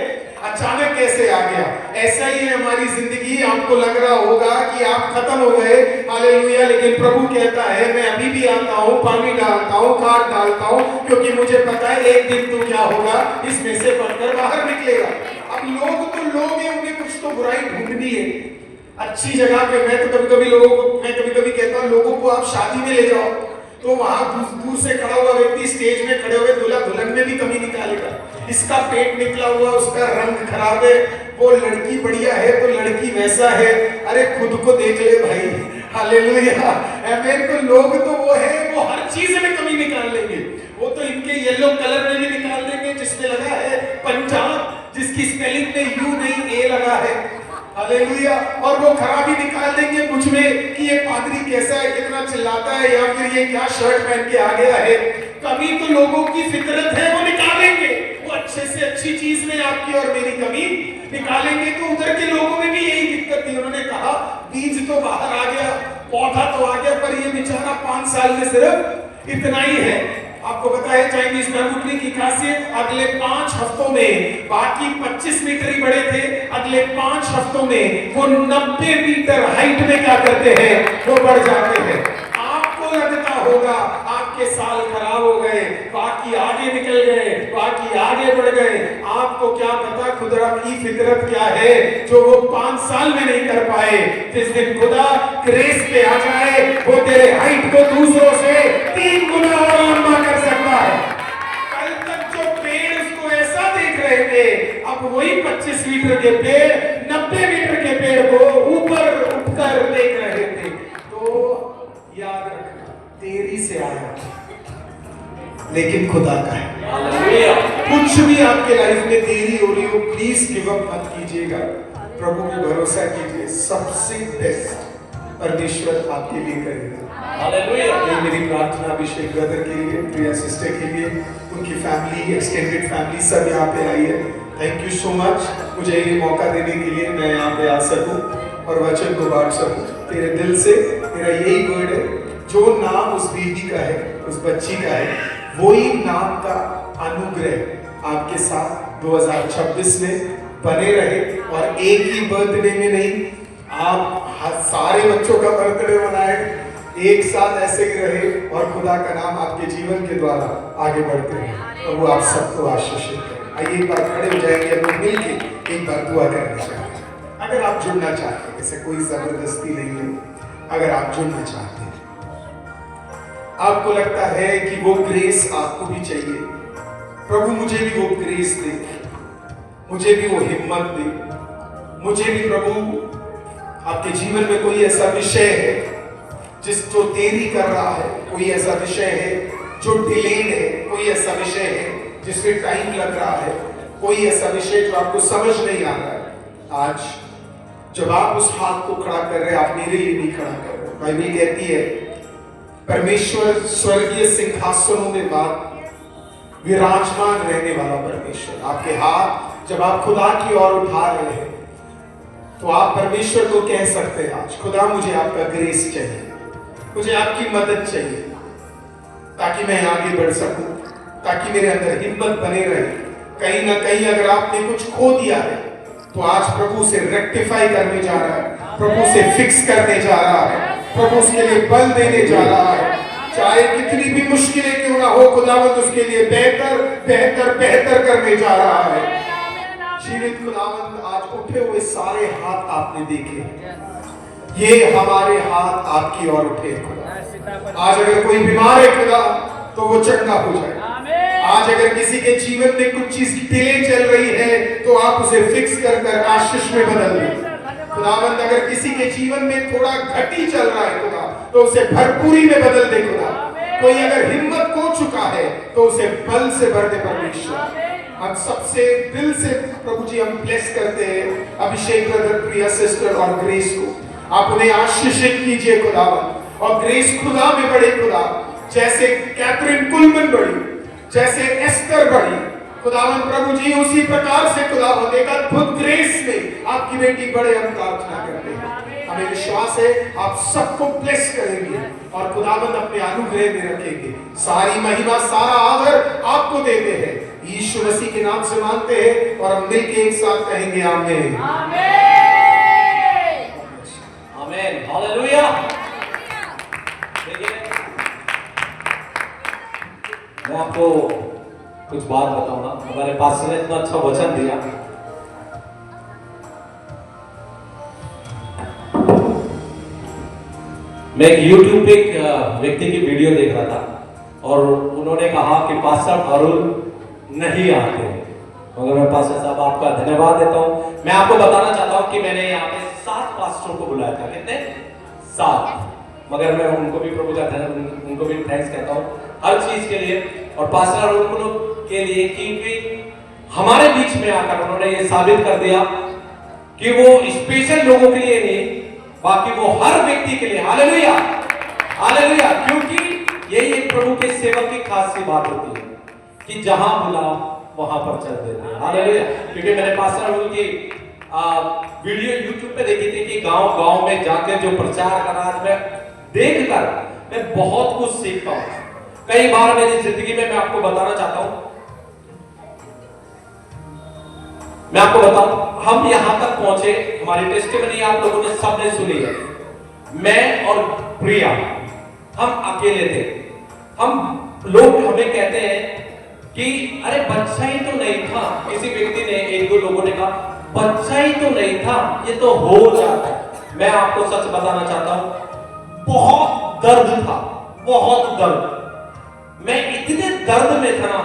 अचानक कैसे आ गया। ऐसा ही है हमारी जिंदगी। आपको लग रहा होगा कि आप खत्म हो गए, हालेलुया, लेकिन प्रभु कहता है मैं अभी भी आता हूँ, पानी डालता हूँ, खाद डालता हूँ, क्योंकि मुझे पता है एक दिन तू क्या होगा, इसमें से बढ़कर बाहर निकलेगा। अब लोग तो लोग हैं, उन्हें कुछ तो बुराई ढूंढनी है अच्छी जगह पे। मैं कभी कभी कहता हूँ लोगों को आप शादी में ले जाओ तो वहां दूर से खड़ा हुआ व्यक्ति स्टेज में खड़े हुए दूल्हा दुल्हन में भी कमी निकालेगा। इसका पेट निकला हुआ, उसका रंग खराब है, वो लड़की बढ़िया है तो लड़की वैसा है। अरे खुद को देख ले भाई, हालेलुया, आमीन। तो लोग तो वो है, वो हर चीज में कमी निकाल लेंगे। वो तो इनके येलो कलर में भी निकाल देंगे जिसमें लगा है पंजाब, जिसकी स्पेलिंग में यू नहीं ए लगा है, हालेलुया। और वो खराबी निकाल देंगे मुझ में कि ये पादरी कैसा है, कितना चिल्लाता है, या फिर ये क्या शर्ट पहन के आ गया है। कमी तो लोगों की फितरत है, वो निकालेंगे। वो अच्छे से अच्छी चीज में आपकी और मेरी कमी निकालेंगे। तो उधर के लोगों में भी यही दिक्कत थी। उन्होंने कहा बीज तो बाहर आ गया, पौधा तो आ गया, पर ये बेचारा 5 साल में सिर्फ इतना ही है। आपको पता है चाइनीज बैम्बू ट्री की खासियत, अगले 5 हफ्तों में, बाकी 25 मीटर ही बड़े थे, अगले 5 हफ्तों में वो 90 मीटर हाइट में क्या करते हैं, वो बढ़ जाते हैं। आपको लग होगा, आपके साल खराब हो गए, बाकी आगे निकल गए, बाकी आगे बढ़ गए, आपको क्या पता खुदा की फितरत क्या है जो वो 5 साल में नहीं कर पाए। जिस दिन खुदा ग्रेस पे आ जाए, वो तेरे हाइट को दूसरों से 3 गुना और लंबा कर सकता है। कल तक जो पेड़ उसको ऐसा देख रहे थे, अब वही 25 मीटर के पेड़ 90 मीटर के पेड़ को ऊपर उठकर देख रहे थे। तो याद रखना, देरी से आया लेकिन खुदा का है। कुछ भी आपके लाइफ में देरी हो रही हो, प्लीज गिव अप मत कीजिएगा, प्रभु पे भरोसा कीजिए, सबसे बेस्ट परमेश्वर आपके लिए करेगा। ये मेरी प्रार्थना अभिषेक ब्रदर के लिए, प्रिया सिस्टर के लिए, उनकी फैमिली, एक्सटेंडेड फैमिली सब यहाँ पे आई है। थैंक यू सो मच मुझे ये मौका देने के लिए, मैं यहाँ पे आ सकूं और वचन को बांट सकूं तेरे दिल से। मेरा यही वर्ड है, जो नाम उस बेटी का है, उस बच्ची का है, वही नाम का अनुग्रह आपके साथ 2026 में बने रहे। और एक ही बर्थडे में नहीं, आप सारे बच्चों का बर्थडे मनाए, एक साथ ऐसे ही रहे और खुदा का नाम आपके जीवन के द्वारा आगे बढ़ते रहे और वो आप सबको आशीषित करे। आइए एक बार खड़े हो जाएंगे, हम लोग मिलके एक बार दुआ करना चाहते हैं। अगर आप जुड़ना चाहते हैं, ऐसे कोई जबरदस्ती नहीं है, अगर आप जुड़ना चाहते हैं, आपको लगता है कि वो ग्रेस आपको भी चाहिए, प्रभु मुझे भी वो ग्रेस दे, मुझे भी वो हिम्मत दे, मुझे भी प्रभु आपके जीवन में कोई ऐसा विषय है जो देरी कर रहा है, कोई ऐसा विषय है जो डिलेड है, कोई ऐसा विषय है जिसमें टाइम लग रहा है, कोई ऐसा विषय जो आपको समझ नहीं आ रहा है। आज जब आप उस हाथ को खड़ा कर रहे हैं, आप मेरे लिए नहीं खड़ा कर रहे। बाइबल कहती है परमेश्वर स्वर्गीय सिंहासनों में बाद विराजमान रहने वाला परमेश्वर, आपके हाथ जब आप खुदा की ओर उठा रहे हैं तो आप परमेश्वर को कह सकते हैं, आज खुदा मुझे आपका ग्रेस चाहिए, मुझे आपकी मदद चाहिए ताकि मैं आगे बढ़ सकूं, ताकि मेरे अंदर हिम्मत बने रहे। कहीं ना कहीं अगर आपने कुछ खो दिया है तो आज प्रभु से रेक्टिफाई करने जा रहा है, प्रभु से फिक्स करने जा रहा है, प्रभु उसके लिए बल देने जा रहा है। चाहे कितनी भी मुश्किलें क्यों ना हो, खुदावंद उसके लिए बेहतर बेहतर बेहतर करने जा रहा है। जीवित खुदावंद, आज उठे हुए सारे हाथ आपने देखे, ये हमारे हाथ आपकी ओर उठे खुदा। आज अगर कोई बीमार है खुदा तो वो चंगा हो जाए। आज अगर किसी के जीवन में कुछ चीज डिले चल रही है तो आप उसे फिक्स कर कर आशीष में बदल दें खुदावंद। अगर किसी के जीवन में थोड़ा घटी चल रहा है खुदा तो उसे भरपूरी में बदल दे खुदा। कोई अगर हिम्मत खो चुका है तो उसे बल से भर दे परमेश्वर। हम सबसे दिल से प्रभु जी हम ब्लेस करते हैं अभिषेक ब्रदर, प्रिया सिस्टर और ग्रेस को। आप उन्हें आशीषित कीजिए खुदावंद और ग्रेस खुदा में बढ़े खुदा, जैसे कैथरीन कुलमन बढ़ी, जैसे एस्टर बढ़ी खुदावंद प्रभु जी, उसी प्रकार से खुदावंद एक अद्भुत ग्रेस में आपकी बेटी बढ़े, हम प्रार्थना करते हैं। हमें विश्वास है आप सबको ब्लेस करेंगे और खुदावंद अपने अनुग्रह में रखेंगे। सारी महिमा सारा आदर आपको देते हैं, यीशु मसीह के नाम से मांगते हैं और हम मिलकर एक साथ कहेंगे आमीन आमीन हालेलुया। मैं आपको कुछ बात बताऊंगा, हमारे पास ने इतना अच्छा वचन दिया। मैं एक YouTube पे एक व्यक्ति की वीडियो देख रहा था और उन्होंने कहा कि पास्टर अरुण नहीं आते, मगर मैं पास्टर साहब आपका धन्यवाद देता हूं। मैं आपको बताना चाहता हूं कि मैंने यहाँ पे 7 पास्टरों को बुलाया था। कितने? 7। मगर मैं उनको भी प्रभु का उनको भी थैंक्स कहता हूँ हर चीज के लिए, और पास्टर अरुण के लिए कि हमारे बीच में आकर उन्होंने ये साबित कर दिया कि वो स्पेशल लोगों के लिए नहीं, बाकी वो हर व्यक्ति के लिए। Hallelujah hallelujah. क्योंकि यही एक प्रभु के सेवक की खास सी बात होती है कि जहां बुलाओ वहां पर चल देते हैं। हालेलुया। क्योंकि मैंने पास्टर अरुण की वीडियो YouTube पे देखी थी कि गांव-गांव में जाकर जो प्रचार कर रहा है, देखकर मैं बहुत कुछ सीखता हूं। कई बार मेरी जिंदगी में मैं आपको बताना चाहता हूं, मैं आपको बताऊं, हम यहां तक पहुंचे, हमारी टेस्टिमनी आप लोगों ने सबने सुनी है। मैं और प्रिया हम अकेले थे। हम लोग हमें कहते हैं कि अरे बच्चा ही तो नहीं था। किसी व्यक्ति ने, एक दो लोगों ने कहा बच्चा ही तो नहीं था, ये तो हो जाता है। मैं आपको सच बताना चाहता हूं, बहुत दर्द था, बहुत दर्द। मैं इतने दर्द में था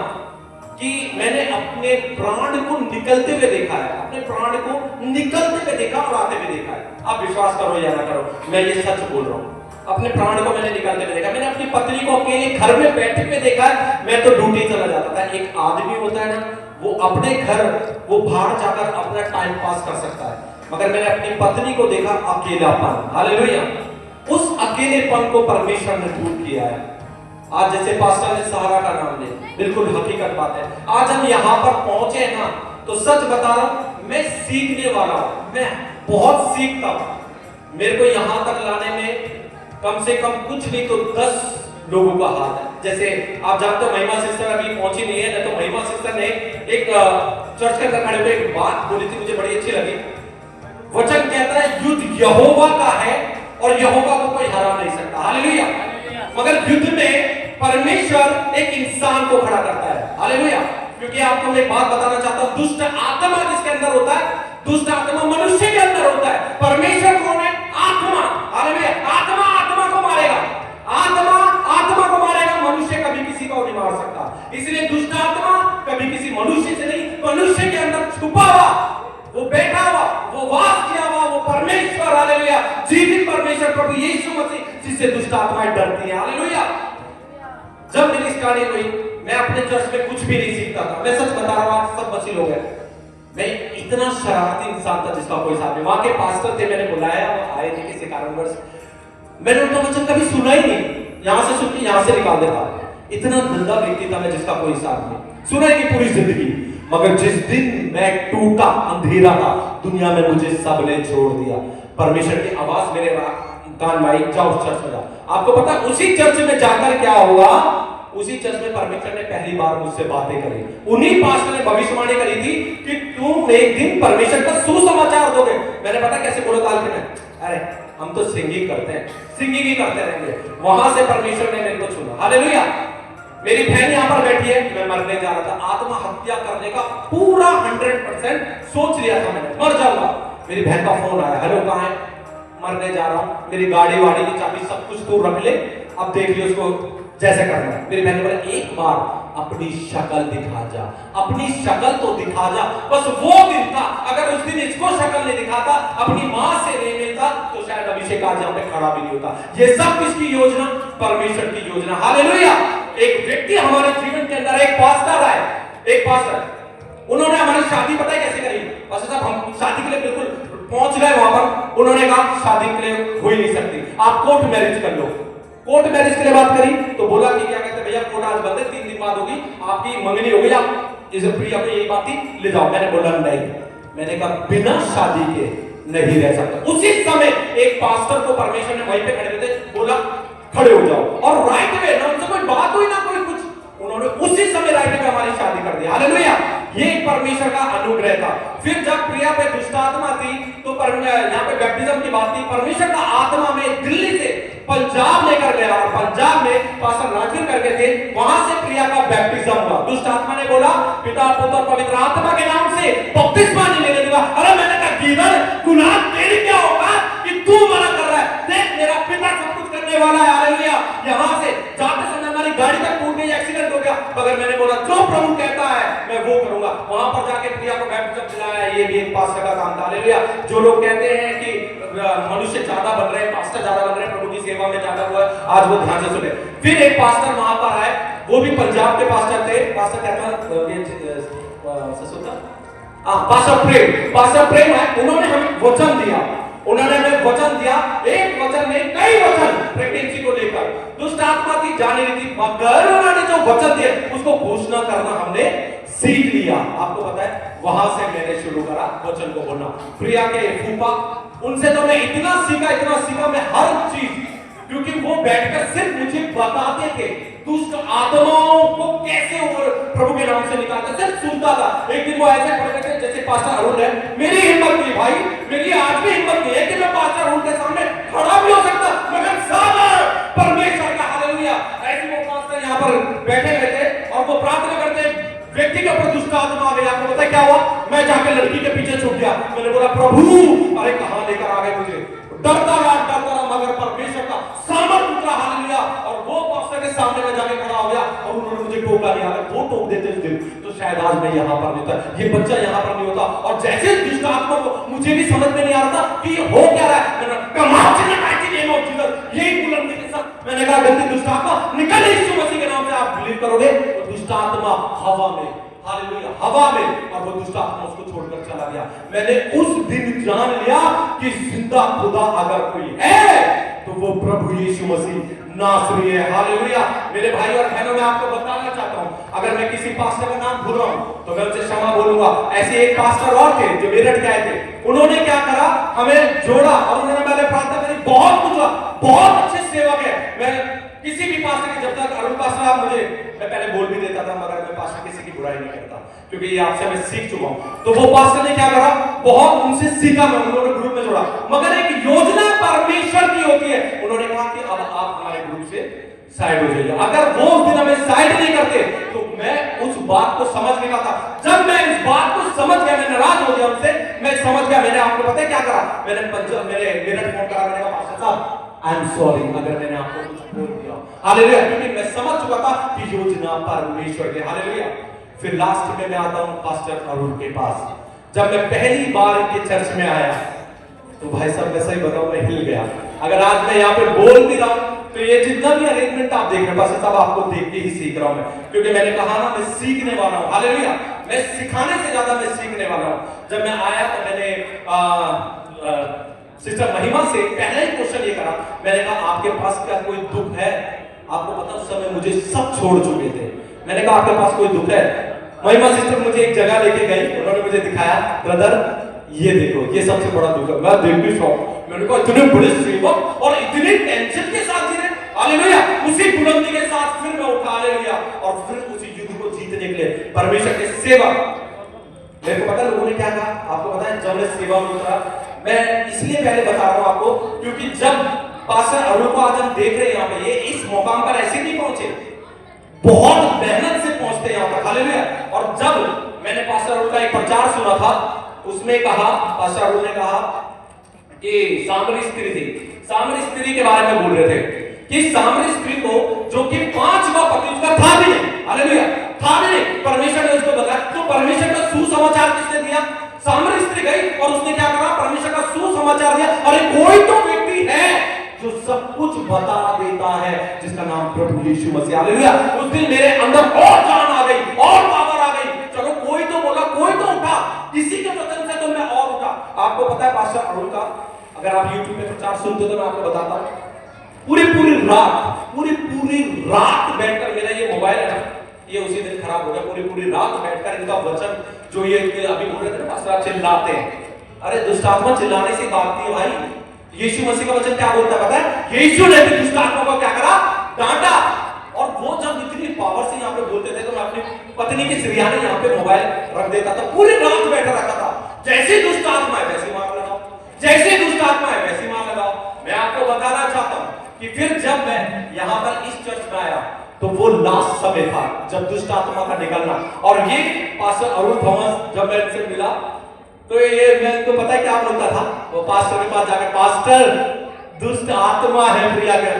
कि मैंने अपने प्राण को निकलते हुए देखा है, अपने प्राण को निकलते हुए देखा और आते हुए देखा है। आप विश्वास करो या ना करो, मैं ये सच बोल रहा हूं। अपने प्राण को मैंने निकालते हुए देखा। मैंने अपनी पत्नी को अकेले घर में बैठे हुए देखा है। मैं तो ड्यूटी चला जाता था। एक आदमी होता है ना, वो अपने घर, वो बाहर जाकर अपना टाइम पास कर सकता है, मगर मैंने अपनी पत्नी को देखा अकेलापन। हालेलुया। उस अकेलेपन को परमेश्वर ने दूर किया है। आज जैसे पास्टर ने सहारा का नाम लिया, बिल्कुल हकीकत बात है। आज हम यहाँ पर पहुंचे ना, तो सच बता रहा हूं, मैं सीखने वाला हूं, मैं बहुत सीखता हूं। मेरे को यहाँ तक लाने में कम से कम कुछ नहीं तो 10 लोगों का हाथ है। जैसे आप जानते हो महिमा सिस्टर अभी पहुंची नहीं है, तो महिमा सिस्टर ने एक चर्च के अंदर खड़े हुए एक बात बोली थी, मुझे बड़ी अच्छी लगी। वचन कहता है युद्ध यहोवा का है और यहोवा को कोई हरा नहीं सकता। हालेलुया। मगर युद्ध में परमेश्वर एक इंसान को खड़ा करता है। हालेलुया। क्योंकि आपको मैं एक बात बताना चाहता हूं, दुष्ट आत्मा जिसके अंदर होता है, दुष्ट आत्मा मनुष्य के अंदर होता है। परमेश्वर कौन है? आत्मा। हालेलुया। आत्मा आत्मा को मारेगा, आत्मा आत्मा को मारेगा। मनुष्य कभी किसी को नहीं मार सकता। इसलिए दुष्ट आत्मा कभी किसी मनुष्य से नहीं, मनुष्य के अंदर छुपा हुआ, वो बैठा हुआ, वो वास किया हुआ, वो परमेश्वर। हालेलुया। जीवित परमेश्वर प्रभु यीशु मसीह, जिससे दुष्ट आत्माएं डरती हैं। हालेलुया। जब मेरी स्टार्टिंग हुई, मैं अपने चर्च में कुछ भी नहीं सीखता था। मैं सच बता रहा हूं, आप सब बच्चे लोग हैं। मैं इतना शरारती इंसान था जिसका कोई साथ नहीं। वहां के पास्टर थे, मैंने बुलाया, वो आए थे किसी कारणवश। मैंने उनका वचन कभी सुना ही नहीं, यहां से सुन के यहां से निकाल देता। इतना गंदा व्यक्ति था मैं जिसका कोई साथ नहीं। सुना ही नहीं पूरी जिंदगी। मगर जिस दिन मैं टूटा, अंधेरा था दुनिया में, मुझे सबने छोड़ दिया। परमेश्वर की आवाज मेरे कान में आई, जाओ उस चर्च में जाओ। आपको पता, उसी चर्च में जाकर क्या हुआ? उसी चर्च में परमेश्वर ने पहली बार मुझसे बातें करी। उन्हीं पास्टर ने भविष्यवाणी करी थी कि तुम एक दिन परमेश्वर का सुसमाचार दोगे। मैंने पता कैसे बोला ताल में, अरे हम तो सिंगिंग करते हैं, सिंगिंग ही करते रहेंगे। वहां से परमेश्वर ने मेरे को चुना। हालेलुया। मेरी बहन यहाँ पर बैठी है, मैं मरने जा रहा था, आत्महत्या करने का पूरा 100% सोच लिया था मैंने, मर जाऊंगा। मेरी बहन का फोन आया, हेलो कहाँ है? मरने जा रहा हूं, मेरी गाड़ी वाड़ी की चाबी सब कुछ तू रख ले, अब देख लियो उसको जैसे करना है। मेरी बहन ने बोला एक बार अपनी शक्ल दिखा जा, अपनी शक्ल तो दिखा जा। बस वो दिन था, अगर उस दिन इसको शक्ल नहीं दिखाता, अपनी मां से नहीं मिलता, तो शायद अभिषेक आज यहाँ पे खड़ा भी नहीं होता। ये सब किसकी योजना? परमेश्वर की योजना। हालेलुया। एक व्यक्ति हमारे जीवन के अंदर, एक पास्टर है, एक पास्टर, उन्होंने हमारी शादी पता है कैसे करी? पास्टर साहब हम शादी के लिए बिल्कुल पहुंच गए वहां पर, उन्होंने कहा शादी के लिए हो ही नहीं सकती, आप कोर्ट मैरिज कर लो। कोर्ट मैरिज के लिए बात करी तो बोला कि क्या कहते हैं भैया कोर्ट आज बंद है, 3 दिन बाद होगी, आपकी मंगनी हो गई, आप इस प्रिया पे यही बात थी, ले जाओ। मैंने बोला नहीं, मैंने कहा बिना शादी के नहीं रह सकता। उसी समय एक पास्टर को परमेश्वर ने वहीं पे खड़े हुए थे, बोला खड़े हो जाओ, और राइट वे ना उनसे कोई बात हुई ना कोई कुछ, उन्होंने उसी समय राइट वे हमारी शादी कर दी। हालेलुया। ये परमेश्वर का अनुग्रह था। फिर जब प्रिया पे दुष्ट आत्मा थी तो यहाँ पे बैप्टिज्म की बात थी, परमेश्वर का आत्मा में दिल्ली से पंजाब लेकर गया, और पंजाब में पास्टर राजवीर करके थे, वहां से प्रिया का बैप्टिज्म हुआ। दुष्ट आत्मा ने बोला पिता पुत्र और पवित्र आत्मा के नाम से बपतिस्मा नहीं लेने दूंगा। अरे मैंने कहा गीदड़, गुनाह तेरी क्या होगा कि तू मना कर रहा है? देख मेरा पिता सब कुछ करने वाला है। हालेलुया। यहां से जाते समय हमारी गाड़ी तक टूट गई, एक्सीडेंट हो गया, मगर मैंने बोला जो प्रभु कहता है मैं वो करूंगा। वहां पर जाके प्रिया को बैप्टिज्म दिलाया। ये भी एक पास्टर का काम था। हालेलुया। जो लोग कहते हैं कि मनुष्य ज्यादा बन रहे हैं, पास्टर ज्यादा बन रहे हैं, प्रभु की सेवा में ज्यादा हुआ, आज वो ध्यान से सुने। फिर एक पास्टर वहां पर आए, वो भी पंजाब के पास्टर थे। पास्टर क्या था? पास्टर प्रेम है। उन्होंने हमें वचन दिया, उन्होंने हमें वचन दिया, एक वचन में कई वचन प्रेगनेंसी को लेकर। दुष्ट आत्मा थी, जाने नहीं थी, मगर उन्होंने जो वचन दिए उसको घोषणा करना हमने सीख लिया। आपको पता है वहां से मैंने शुरू करा वचन को बोलना। प्रिया के फूफा, उनसे तो मैं इतना सीखा मैं हर चीज, क्योंकि वो बैठकर सिर्फ मुझे बताते थे दुष्ट आत्माओं को कैसे प्रभु के नाम से निकालते, सिर्फ सुनता था। एक दिन वो ऐसे खड़े थे जैसे पास्टर अरुण है, मेरी हिम्मत नहीं भाई, मेरी आज भी हिम्मत नहीं है कि मैं पास्टर अरुण के सामने खड़ा भी हो सकता, मगर सब परमेश्वर का बैठे रहते और वो प्रार्थना करते, व्यक्ति के ऊपर दुष्ट आत्मा आ गई। आपको पता है क्या हुआ? मैं जाके लड़की के पीछे छुप गया। मैंने बोला प्रभु, अरे कहां लेकर आ गए मुझे? डरता रहा मगर परमेश्वर का सामर्थ उतरा, हालेलुया। और वो पास्टर के सामने में जाके खड़ा हो गया और उन्होंने मुझे टोका दिया। अगर वो टोक देते उस दिन तो शायद आज मैं यहाँ पर नहीं होता, ये बच्चा यहाँ पर नहीं होता। और जैसे दुष्ट आत्मा को मुझे भी समझ में नहीं आ रहा था कि ये हो क्या रहा है, मैंने यही बुलंदी के साथ मैंने कहा, गंदी दुष्ट आत्मा निकल यीशु मसीह के नाम से। आप बिलीव करोगे तो दुष्ट आत्मा हवा में, हालेलुया, हवा में, और वो दुष्ट आत्मा उसको छोड़कर चला गया। मैंने उस दिन जान लिया कि जिंदा खुदा अगर कोई है तो वो प्रभु यीशु मसीह नासरी है, हालेलुया। मेरे भाई और बहनों, मैं आपको बताना चाहता हूं, अगर मैं किसी पास्टर का नाम भूल रहा हूं तो मैं उनसे क्षमा बोलूंगा। ऐसे एक पास्टर और थे जो मेरठ के आए थे, उन्होंने क्या करा, हमें जोड़ा और उन्होंने मैंने प्रार्थना करी, बहुत कुछ, बहुत अच्छे सेवक है। मैं किसी भी पास्टर की, जब तक अरुण पास्टर आप मुझे, मैं पहले बोल भी देता था मगर मैं पास्टर किसी की बुराई नहीं करता क्योंकि ये आपसे मैं सीख चुका हूं। तो वो पास्टर ने क्या करा, बहुत उनसे सीखा, मैं उन्होंने ग्रुप में जोड़ा, मगर एक योजना परमेश्वर की होती है। उन्होंने कहा कि अब आप हमारे ग्रुप से साइड हो जाइए। अगर वो उस दिन हमें साइड नहीं करते तो मैं उस बात को समझ नहीं पाता। जब मैं इस बात को समझ गया, मैं नाराज हो गया उनसे, मैं समझ गया। मैंने आपको पता है क्या करा, मैंने मेरे मेरठ फोन करा, मैंने कहा पास्टर साहब आई एम सॉरी अगर मैंने आपको कुछ बोल दिया, हालेलुया, क्योंकि मैं समझ चुका था कि योजना परमेश्वर की, हालेलुया। फिर लास्ट में मैं आता हूं पास्टर अरुण के पास। जब मैं पहली बार इनके चर्च में आया तो भाई साहब मैं सही बताऊं, मैं हिल गया। अगर आज मैं यहाँ पे बोल भी रहा हूं तो ये जितना भी अरेंजमेंट आप देख रहे हैं पास्टर साहब, आपको देख के ही सीख रहा हूं मैं, क्योंकि मैंने कहा ना मैं सीखने वाला हूं, हालेलुया। मैं सिखाने से ज्यादा मैं सीखने वाला हूं। जब मैं आया तो मैंने सिस्टर महिमा से पहला ही क्वेश्चन ये करा, मैंने कहा आपके पास क्या कोई दुख है? आपको पता उस समय मुझे सब छोड़ चुके थे। मैंने कहा आपके पास कोई दुख है? महिमा सिस्टर मुझे एक जगह लेके गई, उन्होंने मुझे दिखाया, ब्रदर ये देखो, ये सबसे बड़ा दुख है। मैं देख भी शौक, मैंने कहा इतने बड़े सेवक और इतने टेंशन के साथ जी रहे, हालेलुया। उसी बुलंदी के साथ फिर मैं उठा, हालेलुया, और फिर उसी युद्ध को जीतने के लिए परमेश्वर के सेवक। मेरे को पता लोगों ने क्या कहा, आपको पता है? जब मैं सेवा में उतरा, मैं इसलिए पहले बता रहा हूं आपको क्योंकि जब पास्टर अरुण को आज हम देख रहे हैं यहाँ पे, ये इस मुकाम पर ऐसे नहीं पहुंचे, बहुत मेहनत से पहुंचते यहाँ पर, हालेलुया। और जब मैंने पास्टर अरुण का एक प्रचार सुना था, उसमें कहा, पास्टर अरुण ने कहा कि सामरी स्त्री थी, सामरी स्त्री के बारे में बोल रहे थे कि सामरी स्त्री को, जो कि 5वां पति उसका था भी नहीं, हालेलुया, था भी नहीं, परमेश्वर ने उसको बताया। तो परमेश्वर का सुसमाचार किसने दिया? सामरी स्त्री गई और उसने क्या करा, परमेश्वर का सुसमाचार दिया। अरे कोई तो व्यक्ति है जो सब कुछ बता देता है, जिसका नाम प्रभु यीशु मसीह, हालेलुया। उस दिन मेरे अंदर और जान आ गई और पावर आ गई। चलो कोई तो बोला, कोई तो उठा, किसी के वचन से तो मैं और उठा। आपको पता है पास्टर अरुण का, अगर आप YouTube पे प्रचार सुनते हो तो मैं आपको बताता हूं, पूरी रात बैठकर, मेरा ये मोबाइल है ना, ये उसी दिन खराब हो गया, पूरी रात बैठकर इनका वचन जो ये अभी बोल रहे थे पास्टर, आप चिल्लाते हैं। अरे दुष्ट आत्मा चिल्लाने से भागती है भाई। यीशु मसीह का वचन क्या बोलता है पता है? यीशु ने भी दुष्ट आत्मा को क्या करा, डांटा। और वो जब इतनी पावर से यहाँ पे बोलते थे तो मैं अपनी पत्नी के सिरियाने यहाँ पे मोबाइल रख देता था, पूरी रात बैठा रखा था। जैसे दुष्ट आत्मा है वैसे मार लगाओ, जैसे दुष्ट आत्मा है वैसे मार लगाओ। मैं आपको बताना चाहता हूँ कि फिर जब मैं यहाँ पर इस चर्च में आया तो वो लास्ट समय था जब दुष्ट आत्मा का निकलना। और ये पास्टर अरुण थॉमस, जब मैं इनसे मिला तो ये मैं तो पता है क्या बोलता था, वो पास्टर के पास जाकर, पास्टर दुष्ट आत्मा है प्रिया कर।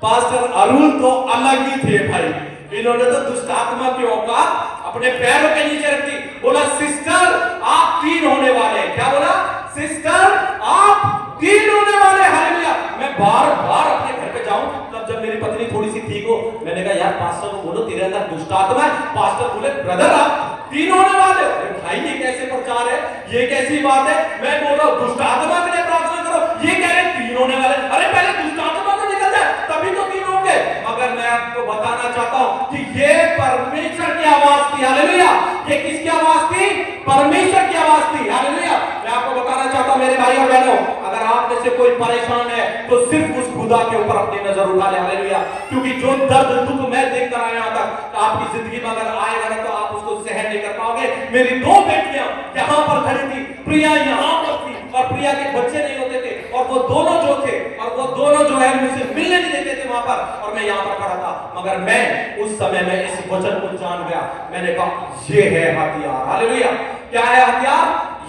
पास्टर अरुण तो अलग ही थे भाई, इन्होंने तो दुष्ट आत्मा की औकात अपने पैरों के नीचे रखी। बोला सिस्टर आप 3 होने वाले। क्या बोला? सिस्टर आप 3 होने वाले, हालेलुया। मैं बार-बार अपने घर पे जाऊं, तब जब मेरी पत्नी थोड़ी सी ठीक हो, मैंने कहा यार पास्टर को बोलो तेरे अंदर दुष्ट आत्मा है। पास्टर बोले ब्रदर आप 3 होने वाले हो। अरे भाई ये कैसे प्रचार है, ये कैसी बात है? मैं बोल रहा हूं दुष्ट आत्मा के लिए प्रार्थना करो, ये कह रहे 3 होने वाले। अरे पहले दुष्ट आत्मा तो निकल जाए तभी तो 3 होंगे। मगर मैं आपको बताना चाहता हूं कि ये परमेश्वर की आवाज थी, हालेलुया। ये किसकी आवाज थी? परमेश्वर की आवाज थी, हालेलुया। मैं आपको बताना चाहता हूं मेरे भाई और बहनों, अगर आप में से कोई परेशान है तो सिर्फ उस खुदा के ऊपर अपनी नजर उठा ले, हालेलुया। क्योंकि जो दर्द दुख मैं देखकर आया यहां तक, आपकी जिंदगी में अगर आएगा ना तो आप उसको सहन नहीं कर पाओगे। मेरी 2 बेटियां यहां पर खड़ी थी, प्रिया यहां पर थी और प्रिया के बच्चे नहीं होते थे, और वो दोनों जो थे और वो दोनों जो है मुझसे मिलने नहीं देते थे वहां पर, और मैं यहाँ पर खड़ा था। मगर मैं उस समय में इस वचन को जान गया। मैंने कहा ये है हथियार। हालेलुया। क्या है हथियार?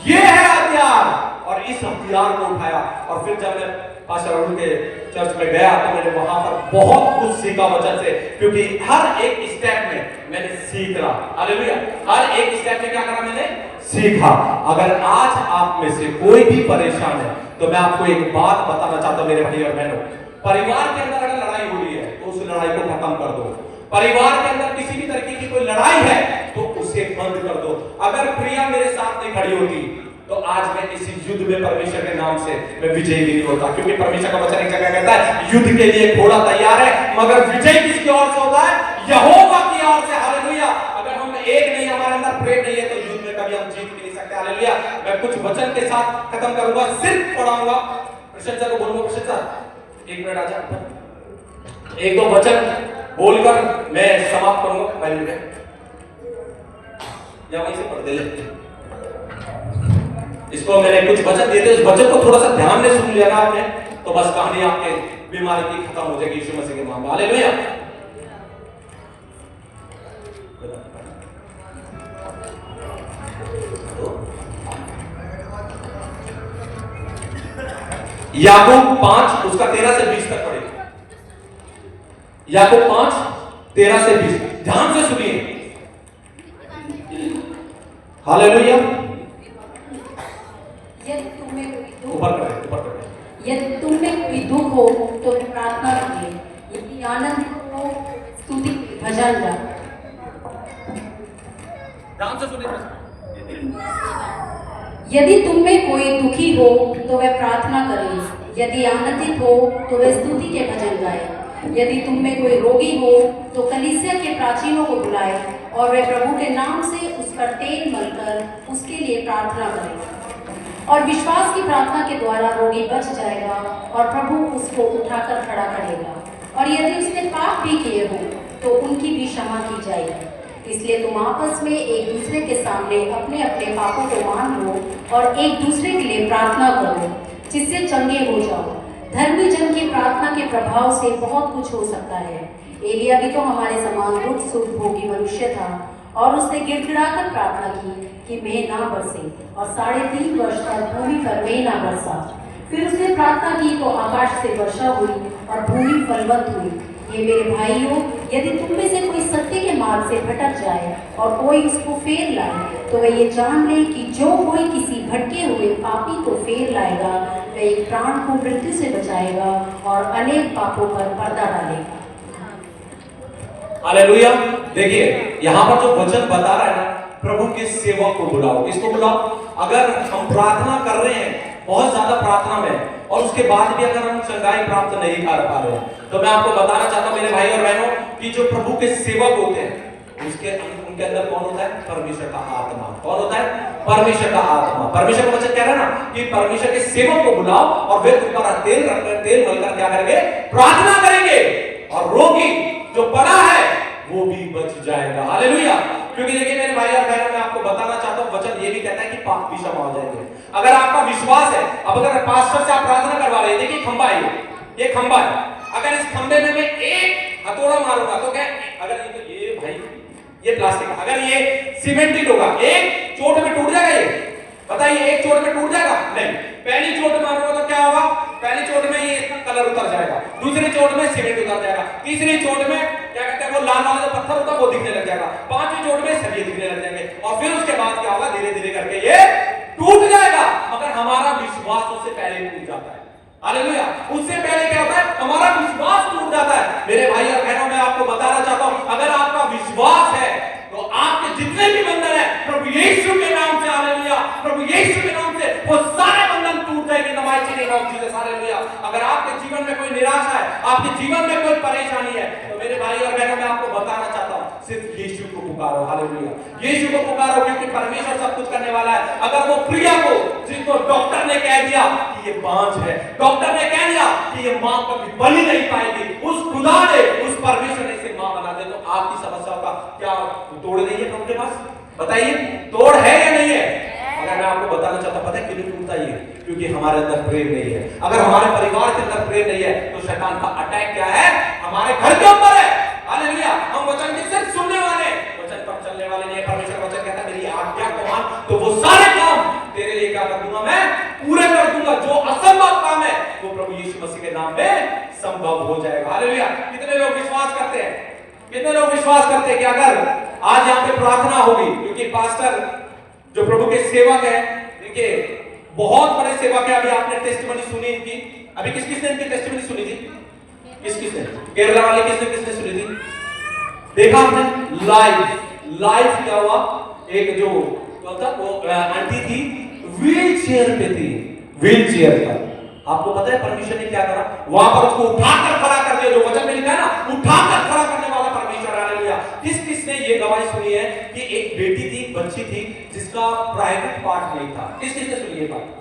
ये है हथियार। और इस हथियार को उठाया, और फिर जब मैं पास्टर अरुण के चर्च में गया तो मैंने वहां पर बहुत कुछ सीखा वचन से, क्योंकि हर एक स्टेप में मैंने सीख रहा। हालेलुया। हर एक स्टेप में क्या करा? मैंने सीखा। अगर आज आप में से कोई भी परेशान है तो मैं आपको एक बात बताना चाहता हूं मेरे भाई और बहनों, परिवार के अंदर अगर लड़ाई हो रही है तो उस लड़ाई को खत्म कर दो। परिवार के अंदर किसी भी तरीके की कोई लड़ाई है तो उसे बंद कर दो। अगर प्रिया मेरे साथ नहीं खड़ी होती तो आज मैं इसी युद्ध में परमेश्वर के नाम से मैं विजयी नहीं होता, क्योंकि परमेश्वर का वचन एक जगह कहता है युद्ध के लिए घोड़ा तैयार है, मगर विजय किसकी ओर से होता है? यहोवा की ओर से। हालेलुया। अगर हम एक नहीं, हमारे अंदर प्रेम नहीं है तो युद्ध में कभी हम जीत भी नहीं सकते। हालेलुया। मैं कुछ वचन के साथ खत्म करूंगा, सिर्फ पढ़ाऊंगा। प्रशंसा को बोलूंगा, प्रशंसा एक मिनट आ जा, एक दो वचन बोलकर मैं समाप्त करूंगा। या वहीं से पढ़ दे ले। इसको मैंने कुछ वचन दिए थे, उस वचन को थोड़ा सा ध्यान में सुन लिया ना आपने तो बस कहानी आपके बीमारी की खत्म हो जाएगी यीशु मसीह के नाम में। हालेलुया। याकूब 5 उसका 13 से 20 तक पढ़ेगा। याकूब 5 13 से 20 ध्यान से सुनिए। हालेलुया। ऊपर करें। यदि तुम में कोई दुख हो तो प्रार्थना करिए, यदि आनंद हो स्तुति भजन गा। ध्यान से सुनिए। यदि तुम में कोई दुखी हो तो वह प्रार्थना करे, यदि आनंदित हो तो वह स्तुति के भजन गाए। यदि तुम में कोई रोगी हो तो कलीसिया के प्राचीनों को बुलाए और वह प्रभु के नाम से उस पर तेल मलकर उसके लिए प्रार्थना करे। और विश्वास की प्रार्थना के द्वारा रोगी बच जाएगा और प्रभु उसको उठाकर खड़ा करेगा। और यदि उसने पाप भी किए हो तो उनकी भी क्षमा की जाएगी। इसलिए तुम आपस में एक दूसरे के सामने अपने अपने पापों को मान लो और एक दूसरे के लिए प्रार्थना करो, जिससे चंगे हो जाओ। धर्मी जन की प्रार्थना के प्रभाव से बहुत कुछ हो सकता है। एलिया भी तो हमारे समान दुख सुख भोगी मनुष्य था, और उसने गिड़गिड़ाकर प्रार्थना की कि मेघ ना बरसे, और 3.5 वर्ष तक भूमि पर मेघ ना बरसा। फिर उसने प्रार्थना की तो आकाश से वर्षा हुई और भूमि फलवंत हुई। ये मेरे भाइयों, यदि तुम में से कोई सत्य के मार्ग से भटक जाए और कोई उसको फेर लाए तो वह ये जान ले कि जो कोई किसी भटके हुए पापी को फेर लाएगा वह एक प्राण को मृत्यु से बचाएगा और अनेक पापों पर पर्दा डालेगा। हालेलुया। देखिए यहाँ पर जो वचन बता रहा है ना, प्रभु के सेवक को बुलाओ। किसको बुलाओ? अगर हम प्रार्थना कर रहे हैं बहुत ज्यादा प्रार्थना में और उसके बाद भी अगर हम चंगाई प्राप्त नहीं कर पा रहे हैं तो मैं आपको बताना चाहता हूं मेरे भाई और बहनों कि जो प्रभु के सेवक होते हैं उनके अंदर कौन होता है? परमेश्वर का आत्मा। कौन होता है? परमेश्वर का आत्मा। परमेश्वर का वचन कह रहा है ना कि परमेश्वर के सेवक को बुलाओ और वे तुम पर तेल रखकर तेल मलकर क्या करेंगे? प्रार्थना करेंगे, और रोगी जो पड़ा है वो भी बच जाएगा। हालेलुया। क्योंकि देखिए मेरे भाई और बहनों, मैं आपको बताना चाहता हूं वचन ये भी कहता है कि पाप भी क्षमा हो जाएंगे अगर आपका विश्वास है। अब अगर पास्टर से आप प्रार्थना करवा रहे हैं, देखिए खंबा है, ये खंबा है, अगर इस खंबे में मैं एक हथौड़ा मारूंगा तो क्या, अगर ये भाई ये प्लास्टिक, अगर ये सीमेंटेड होगा, एक चोट में टूट जाएगा? ये बताइए, एक चोट में टूट जाएगा? नहीं। पहली चोट मारूंगा तो क्या होगा? पहली चोट में ये कलर उतर जाएगा, दूसरी चोट में सीमेंट उतर जाएगा, तीसरी चोट में क्या कहते हैं वो लाल वाला जो पत्थर होता है वो दिखने लग जाएगा, पांचवी चोट में सरिये दिखने लग जाएंगे, और फिर उसके बाद क्या होगा? धीरे धीरे करके ये टूट जाएगा। मगर हमारा विश्वास उससे पहले टूट जाता है। हालेलुया। उससे पहले क्या होता है? हमारा विश्वास टूट जाता है। मेरे भाई और बहनों, मैं आपको बताना चाहता हूं, अगर आपका विश्वास है तो आपके जितने भी बंधन है प्रभु यीशु के नाम से, हालेलुया, प्रभु यीशु के नाम से वो सारे बंधन टूट जाएंगे। नमाज़ के नाम से, हालेलुया। अगर आपके जीवन में कोई निराशा है, आपके जीवन में कोई परेशानी है, तो मेरे भाई और बहनों, मैं आपको बताना चाहता हूं, सिर्फ यीशु को पुकारो। हालेलुया। यीशु को पुकारो, क्योंकि परमेश्वर सब कुछ करने वाला है। अगर वो प्रिया को, जिनको डॉक्टर ने कह दिया कि ये बांझ है, डॉक्टर ने कह दिया कि ये मां कभी बनी नहीं पाएगी, उस खुदा ने, उस परमेश्वर ने इसे मां बना दे, तो आपकी समस्याओं का क्या तोड़ नहीं है प्रभु के पास? बताइए, तोड़ है या नहीं है? अगर मैं आपको बताना चाहता, पता है क्यों नहीं टूटता ये? क्योंकि हमारे अंदर प्रेम नहीं है। अगर हमारे परिवार के अंदर प्रेम नहीं है तो शैतान का अटैक क्या है? हमारे घर के ऊपर है। हालेलुया। हम वचन की सिर्फ सुनने वाले, वचन पर चलने वाले नहीं। परमेश्वर वचन कहता है मेरी आज्ञा को मान तो वो सारे काम तेरे लिए क्या कर दूंगा, मैं पूरे कर दूंगा। जो असंभव काम है वो प्रभु यीशु मसीह के नाम में संभव हो जाएगा। हालेलुया। कितने लोग विश्वास करते हैं? कितने लोग विश्वास करते हैं कि अगर आज यहाँ पे प्रार्थना होगी, क्योंकि पास्टर जो प्रभु के सेवक है, देखिए बहुत बड़े सेवक है। अभी आपने टेस्टिमनी सुनी इनकी, अभी किस किसने इनकी टेस्टिमनी सुनी थी? किस किसने? केरला वाले किसने किसने सुनी थी? देखा आपने लाइव क्या हुआ? एक जो वो आंटी थी व्हील चेयर पे थी, व्हील चेयर पर। आपको पता है परमेश्वर ने क्या करा? वहां पर उसको उठाकर खड़ा कर दिया। जो वचन में लिखा है ना, उठाकर खड़ा करने वाला परमेश्वर। हालेलुया। किस किसने ये गवाही सुनी है कि एक बेटी थी, बच्ची थी जिसका प्राइवेट पार्ट नहीं था? किस किसने सुनी ये बात?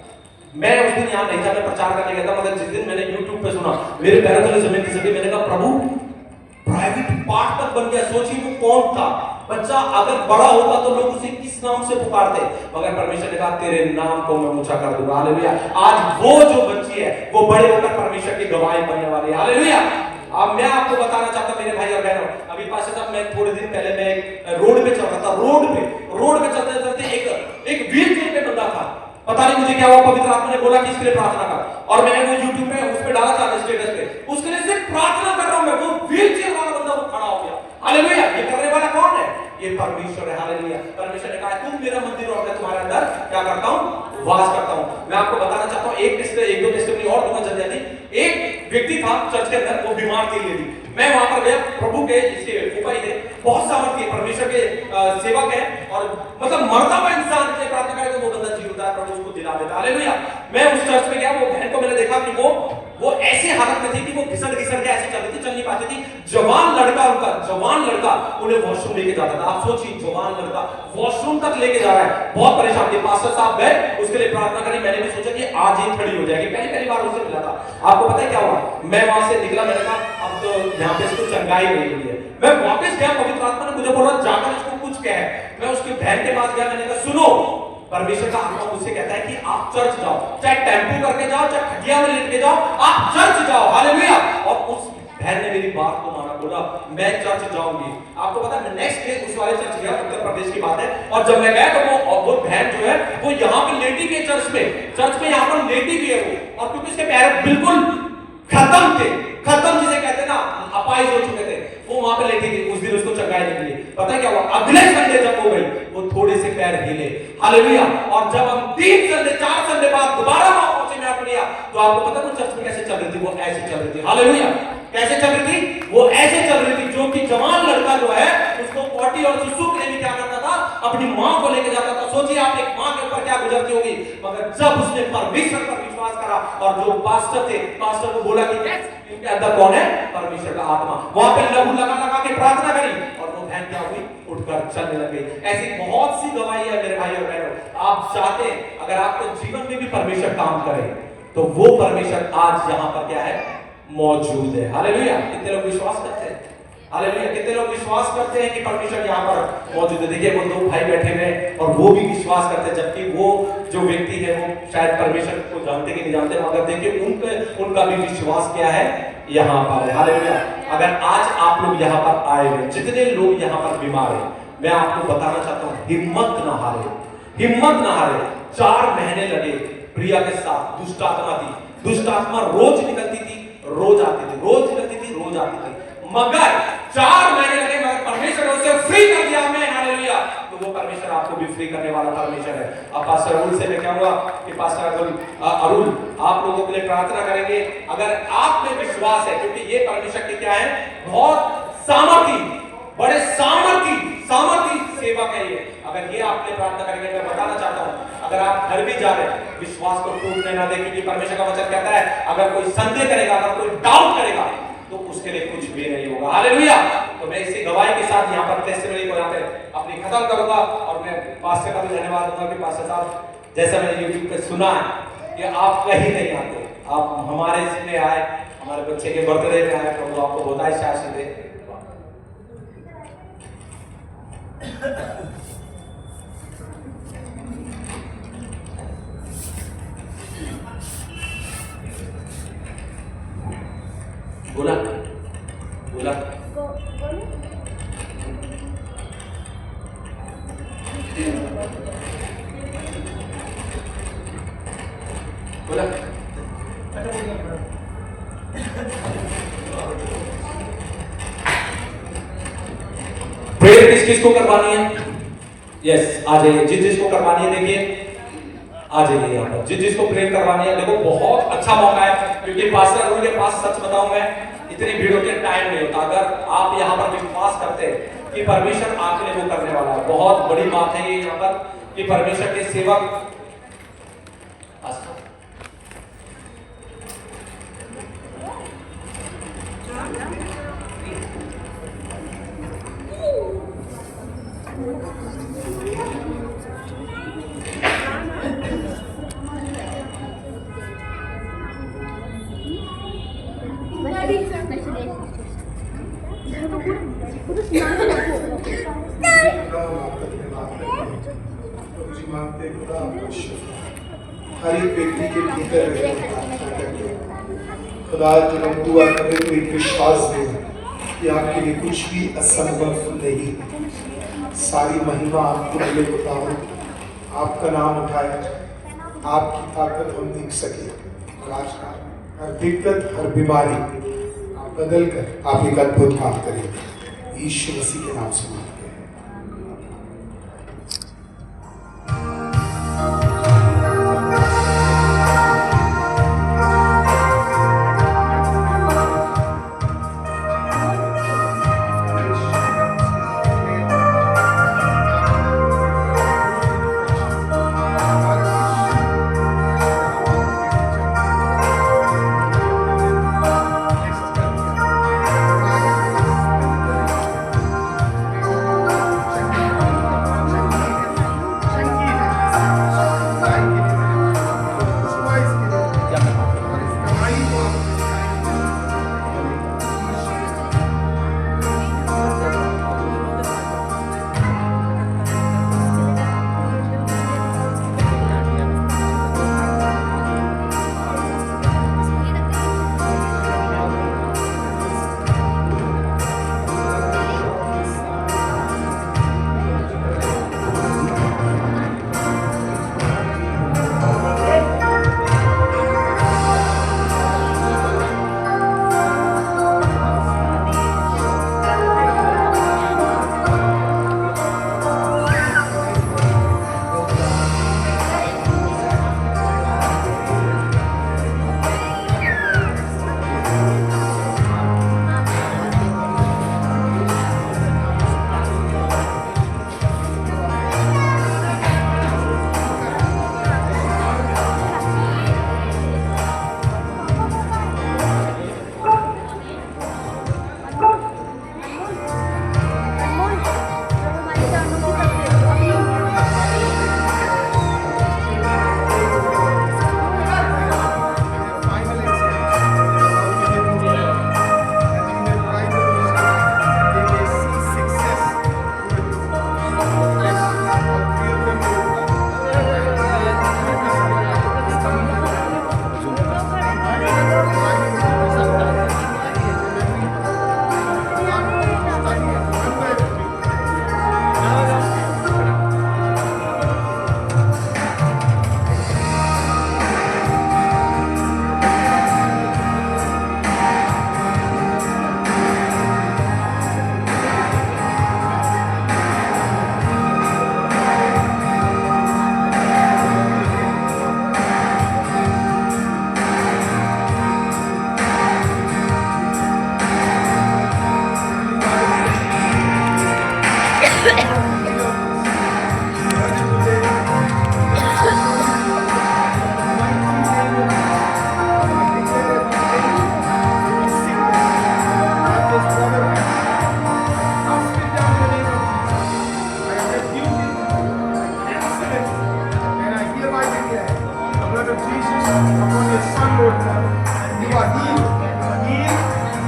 मैं उस दिन यहाँ नहीं था, मैं प्रचार करने गया था, मगर जिस दिन मैंने YouTube पे सुना मेरे पैरों तले जमीन खिसकी। मैंने कहा प्रभु प्राइवेट पार्ट तक बन गया। सोचिए वो कौन था? बच्चा अगर बड़ा होता तो लोग उसे किस नाम से पुकारते? मगर परमेश्वर ने कहा तेरे नाम को मैं ऊंचा कर दूंगा। हालेलुया। आज वो जो बच्ची है वो बड़े होकर परमेश्वर की गवाही बनने वाली है। हालेलुया। अब मैं आपको बताना चाहता हूं मेरे भाई और बहनों, अभी पास्टर साहब मैं थोड़े दिन पहले मैं रोड पे चल रहा था, रोड पे चलते चलते एक व्हील चेयर पे बंदा था। पता नहीं मुझे क्या हुआ, पवित्र आत्मा ने बोला कि इसके लिए प्रार्थना कर, और मैंने वो YouTube पे उस पे डाला था स्टेटस पे, उसके लिए सिर्फ प्रार्थना कर रहा हूं मैं। वो व्हील चेयर वाला बंदा वो खड़ा हो गया। हालेलुया। ये करने वाला कौन है? ये परमेश्वर है। हालेलुया। परमेश्वर ने कहा तुम मेरा मंदिर हो और मैं तुम्हारे अंदर क्या करता हूं? वास करता हूं। मैं आपको बताना चाहता हूं एक दो टेस्टिमनी और दूंगा जल्दी जल्दी। एक व्यक्ति था चर्च के अंदर, वो बीमार थी लेडी। मैं वहां पर गया, प्रभु के इसके फूफा थे, बहुत सामर्थ्य परमेश्वर के सेवक है, और मतलब मरता हुआ इंसान के प्रार्थना करे तो वो बंदा जी उठता है, प्रभु उसको दिला देता। हालेलुया। मैं उस चर्च में गया, वो बहन को मैंने देखा कि वो ऐसे हालत में थी कि वो घिसट के ऐसे चल रही थी, चल नहीं पाती थी। जवान लड़का उन्हें वॉशरूम लेके जाता था। आप सोचिए जवान लड़का वॉशरूम तक लेके जा रहा है, बहुत परेशान थे। पास्टर साहब गए, उसके लिए प्रार्थना करी। मैंने भी सोचा कि आज ही खड़ी हो जाएगी, पहली बार उससे मिला था। आपको पता है क्या हुआ? मैं वहां से निकला, मैंने कहा अब तो यहाँ पे इसको चंगाई नहीं हुई है। मैं वापस गया, पवित्र आत्मा ने मुझे बोला जाकर इसको कुछ कह। मैं उसकी बहन के पास गया, मैंने कहा सुनो, परमेश्वर का आत्मा मुझसे कहता है कि आप चर्च जाओ, चाहे टेंपू करके जाओ, चाहे खटिया में लेट के जाओ, आप चर्च जाओ। हालेलुया। और उस बहन ने मेरी बात को माना, बोला मैं चर्च जाऊंगी। आपको पता है मैं नेक्स्ट डे उस वाले चर्च गया, उत्तर प्रदेश की बात है, और जब मैं गया तो वो बहन जो है वो यहाँ पे लेटी भी है, चर्च में यहाँ पर लेटी भी है वो, और क्योंकि उसके पैर बिल्कुल खत्म थे, खत्म जिसे कहते हैं ना, अपाइज हो चुके थे, वो वहां पे लेटी थी। उस दिन उसको चंगाई नहीं मिली। पता है क्या हुआ? अगले संडे जब हो गई, वो थोड़े से पैर हिले। हालेलुया। और जब हम 3 संडे 4 संडे बाद दोबारा वहां पहुंचे, मैं आपको लिया, तो आपको पता है वो चर्च में कैसे चल रही थी? वो ऐसे चल रही थी। हालेलुया। कैसे चल रही थी? वो ऐसे चल रही थी, जो कि जवान लड़का जो है उसको पॉटी और सुसु के लिए क्या करता था? अपनी मां को लेके जाता था। सोचिए आप एक मां के ऊपर क्या गुजरती होगी। मगर जब उसने परमेश्वर पर विश्वास करा, और जो पास्टर थे, पास्टर को बोला कि इनके अंदर कौन है? परमेश्वर का आत्मा। वहां पे लहू लगा के प्रार्थना करी, और वो बहन क्या हुई? उठकर चलने लगी। ऐसी बहुत सी गवाही है मेरे भाई और बहनों। आप चाहते हैं अगर आपके जीवन में भी परमेश्वर काम करे, तो वो परमेश्वर आज यहाँ पर क्या है? मौजूद है। हालेलुया। कितने लोग विश्वास करते हैं? हालेलुया। कितने लोग विश्वास करते हैं कि परमेश्वर यहाँ पर मौजूद है? देखिए वो 2 भाई बैठे हुए और वो भी विश्वास करते हैं, जबकि वो जो व्यक्ति है वो शायद परमेश्वर को जानते कि नहीं जानते, मगर देखिए उनका भी विश्वास क्या है? यहाँ पर है। हालेलुया। अगर आज आप लोग यहाँ पर आए हुए, जितने लोग यहाँ पर बीमार हैं, मैं आपको बताना चाहता हूँ हिम्मत ना हारे। 4 महीने लगे प्रिया के साथ। दुष्ट आत्मा थी, दुष्ट आत्मा रोज निकलती थी, रोज आती थी, रोज निकलती थी, रोज आती थी, मगर 4 महीने लगे, मगर परमेश्वर ने उसे फ्री कर दिया। मैं हालेलुया। तो वो परमेश्वर आपको भी फ्री करने वाला परमेश्वर है। अब पास्टर अरुल से मैं क्या हुआ कि पास्टर अरुल आप लोगों के लिए प्रार्थना करेंगे। अगर आप में विश्वास है, क्योंकि ये परमेश्वर के क्या है? बहुत सामर्थी, बड़े सामर्थी सेवक है ये। अगर ये आपने प्रार्थना करेंगे, मैं बताना चाहता हूं, अगर आप घर भी जा रहे हैं, विश्वास को टूटने ना दें, क्योंकि परमेश्वर का वचन कहता है अगर कोई संदेह करेगा, अगर कोई डाउट करेगा, तो उसके लिए कुछ भी नहीं होगा। हालेलुया। तो मैं इसी गवाही के साथ यहाँ पर टेस्टिमनी को यहाँ पे अपनी खत्म करूंगा, और मैं पास्टर का भी धन्यवाद दूंगा कि पास्टर साहब, जैसा मैंने YouTube पे सुना है कि आप कहीं नहीं आते, आप हमारे इसमें आए, हमारे बच्चे के बर्थडे में आए, प्रभु आपको बहुत आशीष दे। बोला प्रेयर किस किस को करवानी है? यस, आ जाइए। जिस जिसको करवानी है देखिए आ जाइए यहाँ पर। जिस जिसको प्रेयर करवानी है देखो बहुत अच्छा मौका है, क्योंकि पास्टर अरुण के पास सच बताऊं मैं इतनी भीड़ होती है, टाइम नहीं होता। अगर आप यहाँ पर विश्वास करते हैं कि परमेश्वर आपके लिए वो करने वाला है, बहुत बड़ी बात है ये यहाँ पर कि परमेश्वर के सेवक हर एक व्यक्ति के भीतर खुदा जब हम दुआ करें तो एक विश्वास दे कि आपके लिए कुछ भी असंभव नहीं। सारी महिमा आपको मिले खुदावन, आपका नाम उठाए, आपकी ताकत हम देख सके। और आज हर दिक्कत हर बीमारी आप बदल कर आप एक अद्भुत काम करें, यीशु मसीह के नाम से मांगते हैं।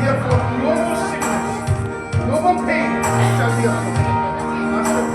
Therefore, no more sickness, no more pain shall be upon you. Master,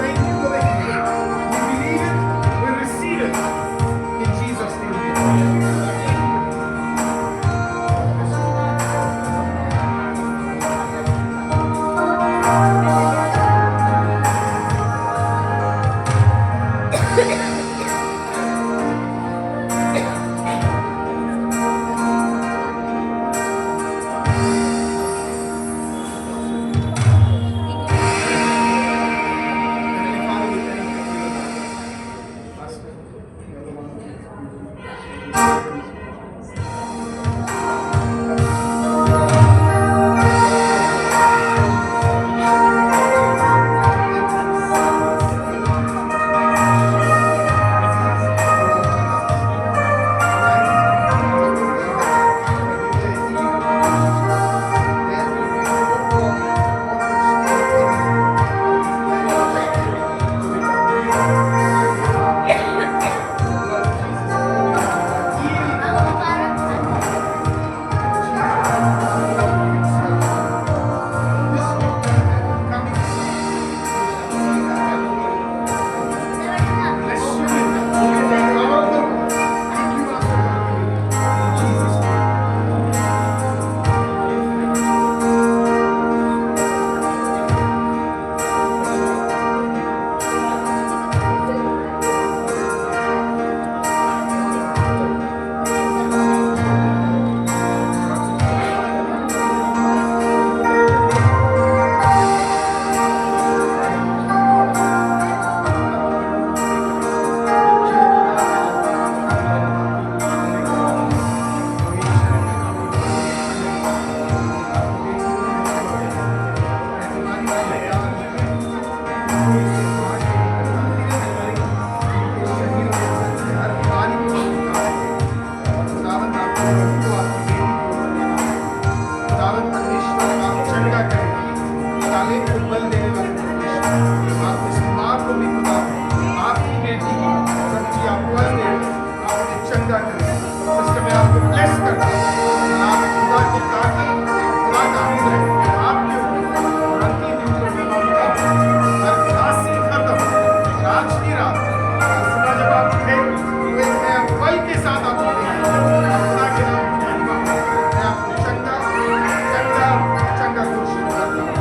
आप इस माँ को भी खुदा आपकी बेटी सच्ची आपको आपने चंगा करें। सिस्टर मैं आपको ब्लेस करता हूँ। आप खुदा की ताकत खुदा का अनुग्रह आपके ऊपर और अंतिम दिन जो मैं हर उदासी खत्म और आज की रात सुबह जब आप उठे तो एक नया बल के साथ आप उठे। खुदा के नाम में धन्यवाद। मैं आपको चंगा चंगा चंगा घोषित करता हूँ।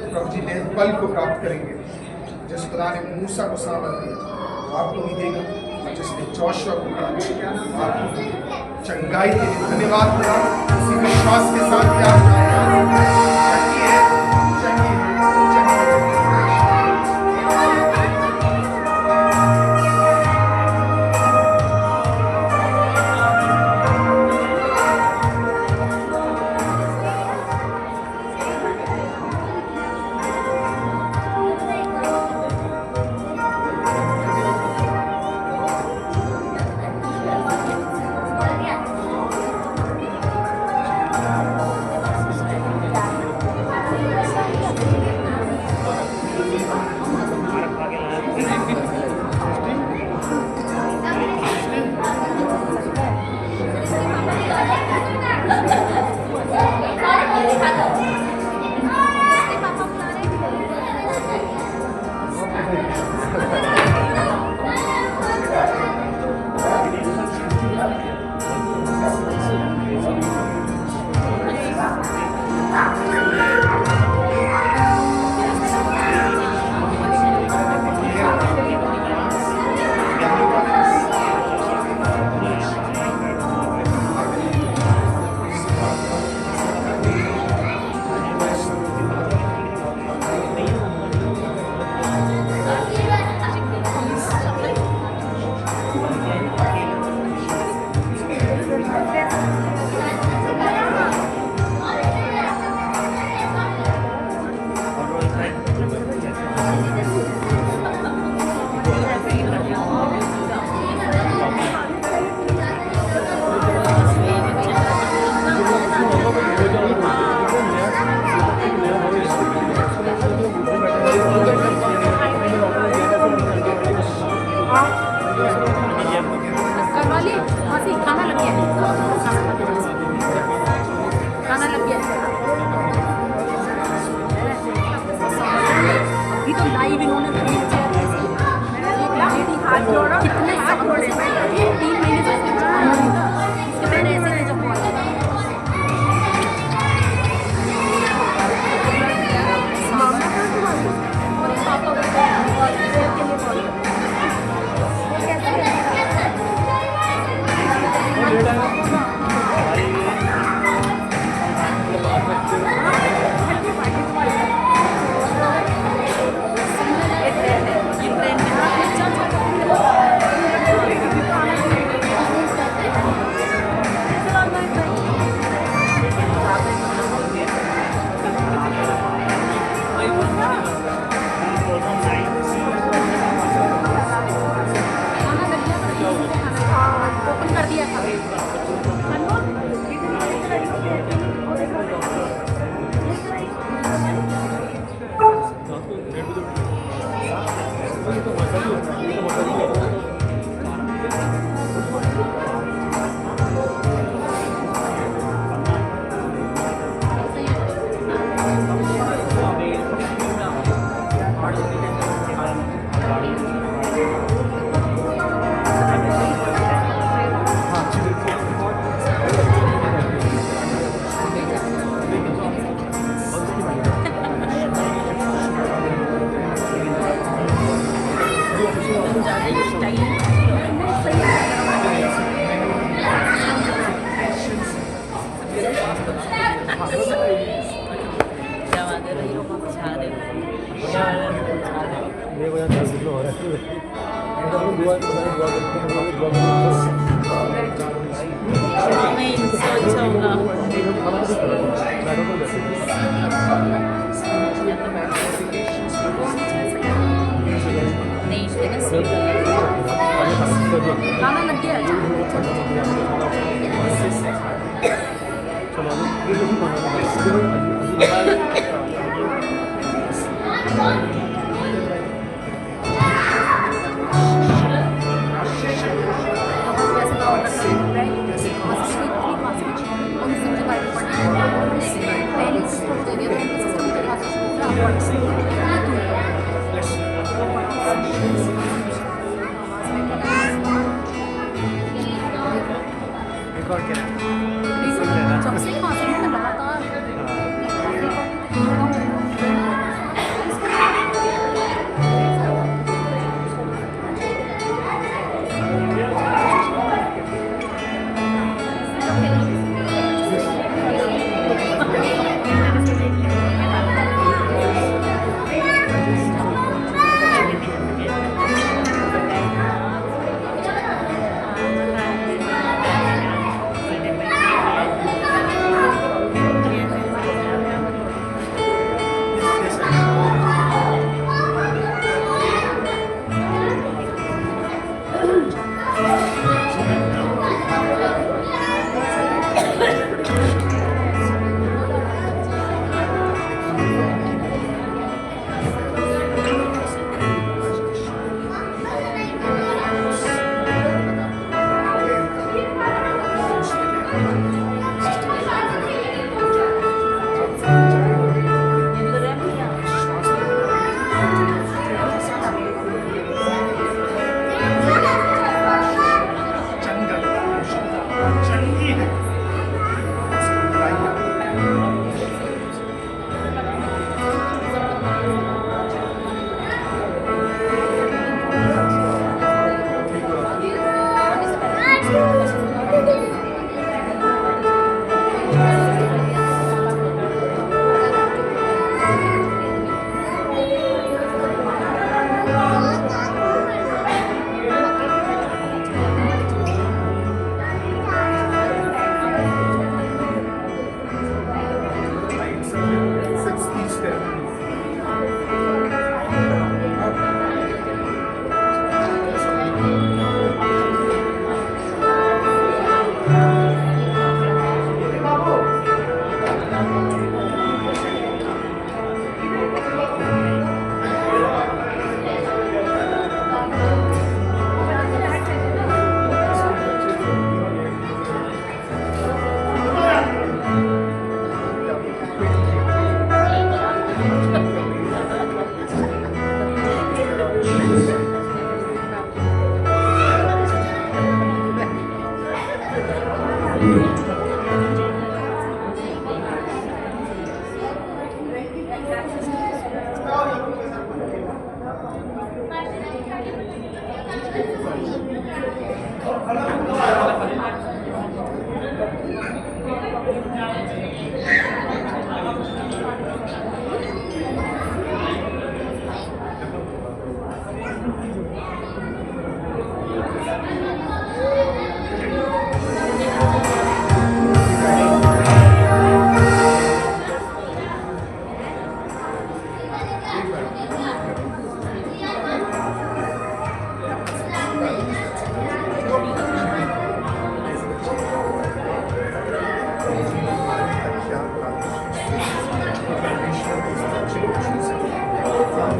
प्रभु जी नए बल को प्राप्त करेंगे। जिस खुदा ने मूसा को सामर्थ दिया वो आपको भी देगा और जिसने जोशुआ को प्राप्त किया आपको भी देगा। चंगाई के लिए धन्यवाद खुदा। उसी विश्वास के साथ क्या चंगी है चंगी है चंगी है।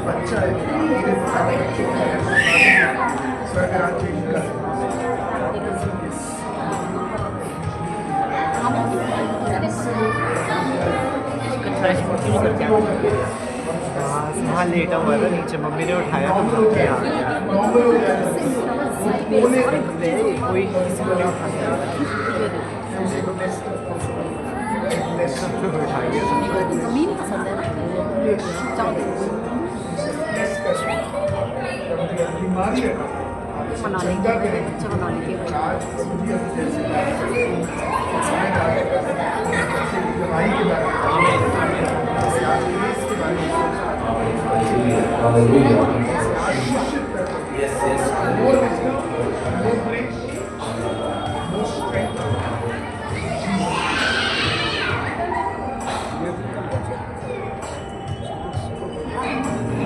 पंचायत वहाँ लेटा हुआ था नीचे, मम्मी ने उठाया तो मैं आ गया। कोई किसी को नहीं उठाया, सबको उठा गया। ज़मीन पसंद है ना, बीमारी है मनाने के बच्चे मनाने के दवाई के बारे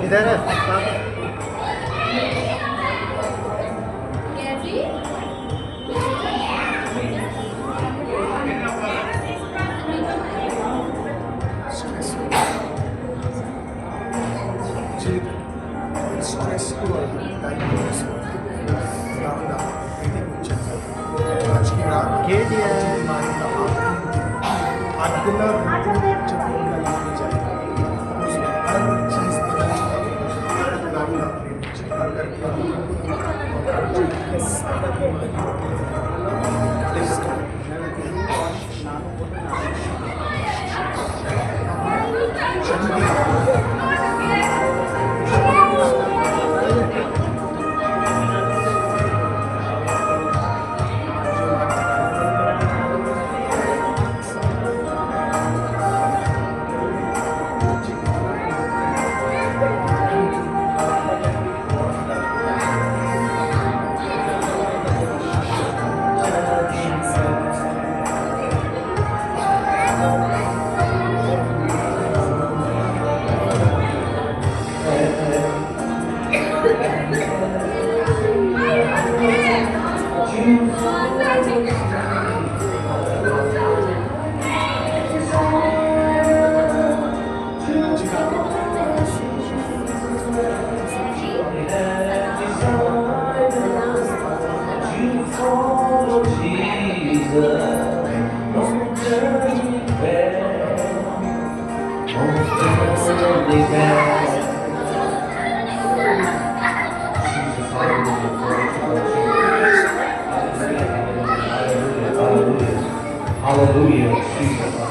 इधर है Hallelujah. Jesus.